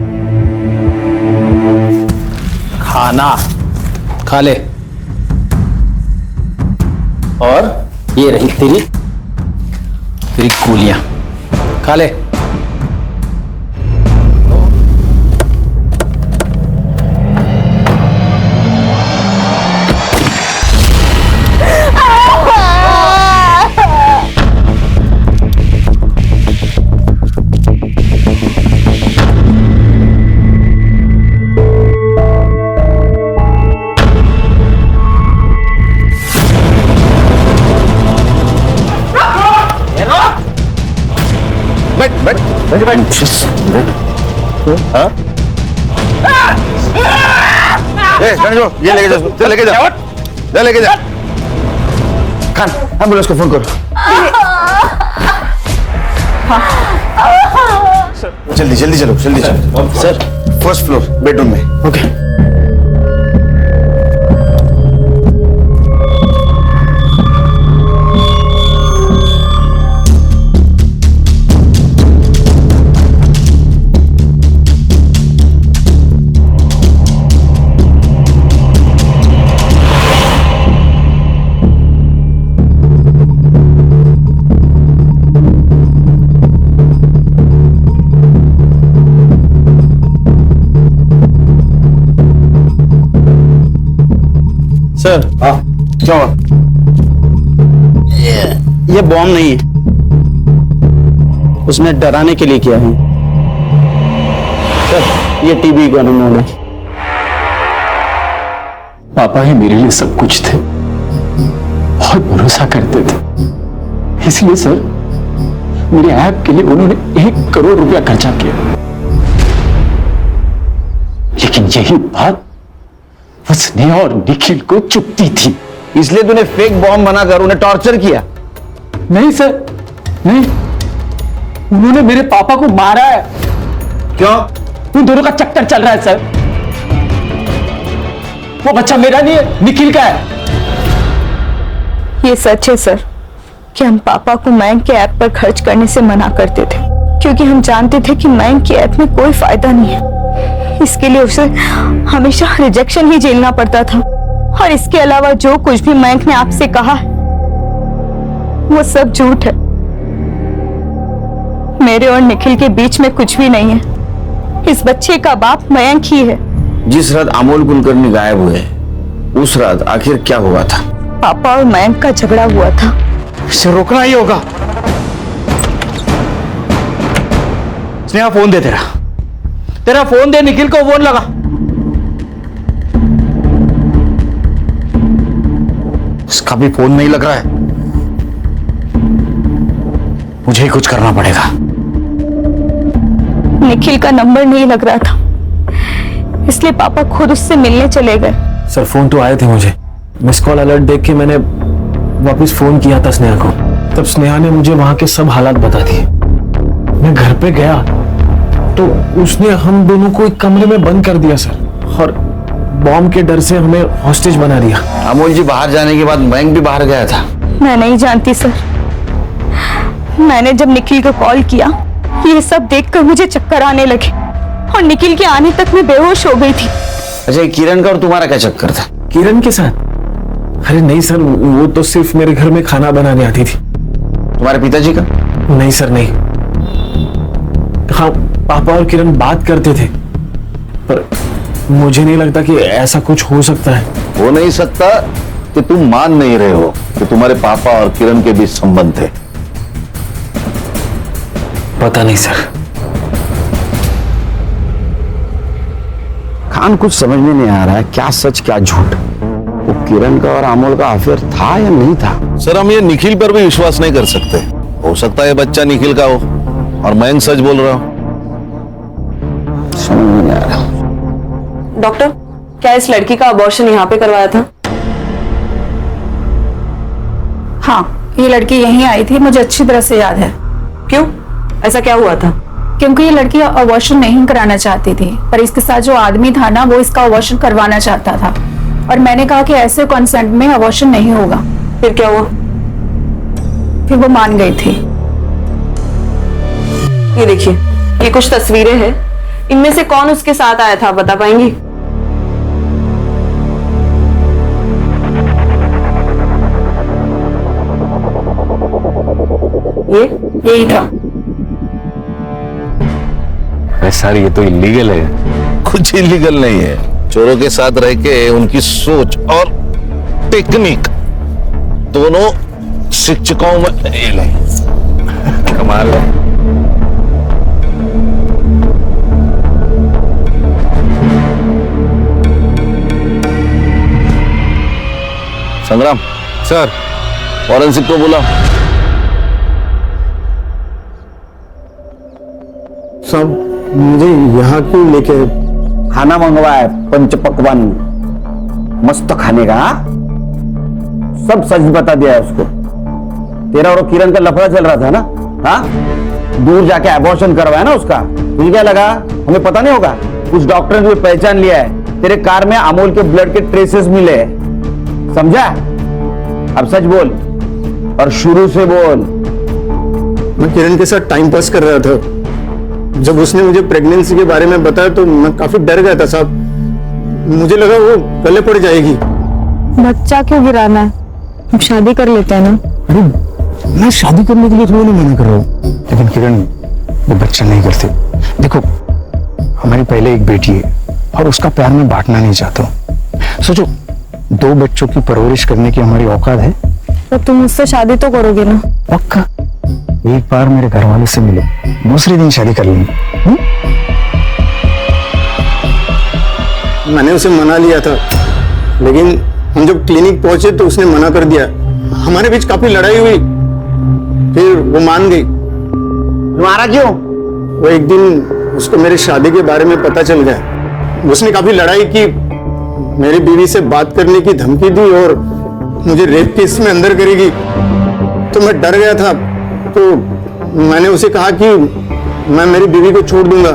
खाना खा ले, और ये रही तेरी गोलियां, खा ले। ये लेके जा, लेके जा, लेके जा। खान एम्बुलेंस को फोन करो। जल्दी जल्दी चलो, जल्दी चलो। सर फर्स्ट फ्लोर बेडरूम में। Okay sir. हाँ क्या हुआ? ये बॉम्ब नहीं है, उसने डराने के लिए किया है। सर ये टीबी का नमूना है। पापा ही मेरे लिए सब कुछ थे, बहुत भरोसा करते थे, इसलिए सर मेरे ऐप के लिए उन्होंने 1 करोड़ रुपया खर्चा किया। लेकिन यही बात स्नेहा और निखिल को चुभती थी, इसलिए तूने फेक बॉम्ब बनाकर उन्हें टॉर्चर किया। नहीं सर, नहीं, उन्होंने मेरे पापा को मारा है। क्यों? उन दोनों का चक्कर चल रहा है सर। वो बच्चा मेरा नहीं है, निखिल का है। ये सच है सर कि हम पापा को मयंक के ऐप पर खर्च करने से मना करते थे, क्योंकि हम जानते थे कि मयंक के ऐप में कोई फायदा नहीं है। इसके लिए उसे हमेशा रिजेक्शन ही झेलना पड़ता था, और इसके अलावा जो कुछ भी मयंक ने आपसे कहा है वो सब झूठ है। मेरे और निखिल के बीच में कुछ भी नहीं है। इस बच्चे का बाप मयंक ही है। जिस रात अमोल कुलकर्णी गायब हुए, उस रात आखिर क्या हुआ था? पापा और मयंक का झगड़ा हुआ था। इसे रोकना ही होगा। स्नेहा फोन दे, तेरा फोन दे, निखिल को फोन लगा। उसका भी फोन नहीं लग रहा है। मुझे ही कुछ करना पड़ेगा। निखिल का नंबर नहीं लग रहा था, इसलिए पापा खुद उससे मिलने चले गए। सर फोन तो आए थे मुझे, मिस कॉल अलर्ट देख के मैंने वापस फोन किया था स्नेहा को। तब स्नेहा ने मुझे वहां के सब हालात बता दिए। मैं घर पे गया तो उसने हम दोनों को एक कमरे में बंद कर दिया सर, और बॉम्ब के डर से हमें हॉस्टेज बना दिया। अमोल जी बाहर जाने के बाद मयंक भी बाहर गया था। मैं नहीं जानती सर। मैंने जब निखिल को कॉल किया, ये सब देखकर मुझे चक्कर आने लगे, और निखिल के आने तक मैं बेहोश हो गई थी। अच्छा किरण का और तुम्हारा क्या चक्कर था? किरण के साथ? अरे नहीं सर, वो तो सिर्फ मेरे घर में खाना बनाने आती थी। तुम्हारे पिताजी का? नहीं सर नहीं। हाँ पापा और किरण बात करते थे, पर मुझे नहीं लगता कि ऐसा कुछ हो सकता है। हो नहीं सकता कि तुम मान नहीं रहे हो कि तुम्हारे पापा और किरण के बीच संबंध थे। पता नहीं सर। खान कुछ समझ में नहीं आ रहा है, क्या सच क्या झूठ। वो किरण का और अमोल का अफेयर था या नहीं था? सर हम ये निखिल पर भी विश्वास नहीं कर सकते। हो सकता है बच्चा निखिल का हो और मयंक सच बोल रहा हूं। समझ नहीं आ रहा। डॉक्टर, क्या इस लड़की का अबॉर्शन यहाँ पे करवाया था? हाँ, ये लड़की यहीं आई थी, मुझे अच्छी तरह से याद है। क्यों? ऐसा क्या हुआ था? क्योंकि ये लड़की अबॉर्शन नहीं कराना चाहती थी, पर इसके साथ जो आदमी था ना, वो इसका अबॉर्शन करवाना चाहता था, और मैंने कहा कि ऐसे कंसेंट में अबॉर्शन नहीं होगा। फिर क्या हुआ? फिर वो मान गई थी। ये देखिए, ये कुछ तस्वीरें हैं। इनमें से कौन उसके साथ आया था, बता पाएंगी? यही था। सर ये तो इलीगल है। कुछ इलीगल नहीं है। चोरों के साथ रह के उनकी सोच और टेक्निक दोनों शिक्षकों में फेल है। कमाल है। संग्राम सर, फॉरेंसिक को बुला। सब मुझे यहाँ क्यों लेके? खाना मंगवा है, पंच पकवान मस्त खाने का। सब सच बता दिया है उसको। तेरा और किरण का लफड़ा चल रहा था ना? हाँ, दूर जाके अबॉर्शन करवाया ना उसका। तुझे क्या लगा हमें पता नहीं होगा? कुछ डॉक्टर ने पहचान लिया है, तेरे कार में अमोल के ब्लड के ट्रेसेस मिले हैं, समझा? अब सच बोल और शुरू से बोल। मैं किरण के साथ टाइम पास कर रहा था। जब उसने मुझे प्रेगनेंसी के बारे में बताया तो मैं काफी डर गया था साहब। मुझे लगा वो गले पड़ जाएगी। बच्चा क्यों गिराना है? हम शादी कर लेते हैं ना। अरे मैं शादी करने के लिए थोड़ी नहीं मना कर रहा हूँ, लेकिन किरण वो बच्चा नहीं करती। देखो, हमारी पहले एक बेटी है और उसका प्यार मैं बांटना नहीं चाहता हूँ। सोचो, 2 बच्चों की परवरिश करने की हमारी औकात है। तो तुम मुझसे शादी तो करोगे ना? पक्का। एक बार मेरे घर वाले से मिलो, दूसरे दिन शादी कर लेंगे। मैंने उसे मना लिया था, लेकिन हम जब क्लिनिक पहुंचे तो उसने मना कर दिया। हमारे बीच काफी लड़ाई हुई, फिर वो मान गई। मारा क्यों? वो एक दिन उसको मेरी शादी के बारे में पता चल गया। उसने काफी लड़ाई की, मेरी बीवी से बात करने की धमकी दी और मुझे रेप केस में अंदर करेगी। तो मैं डर गया था, तो मैंने उसे कहा कि मैं मेरी बीवी को छोड़ दूंगा।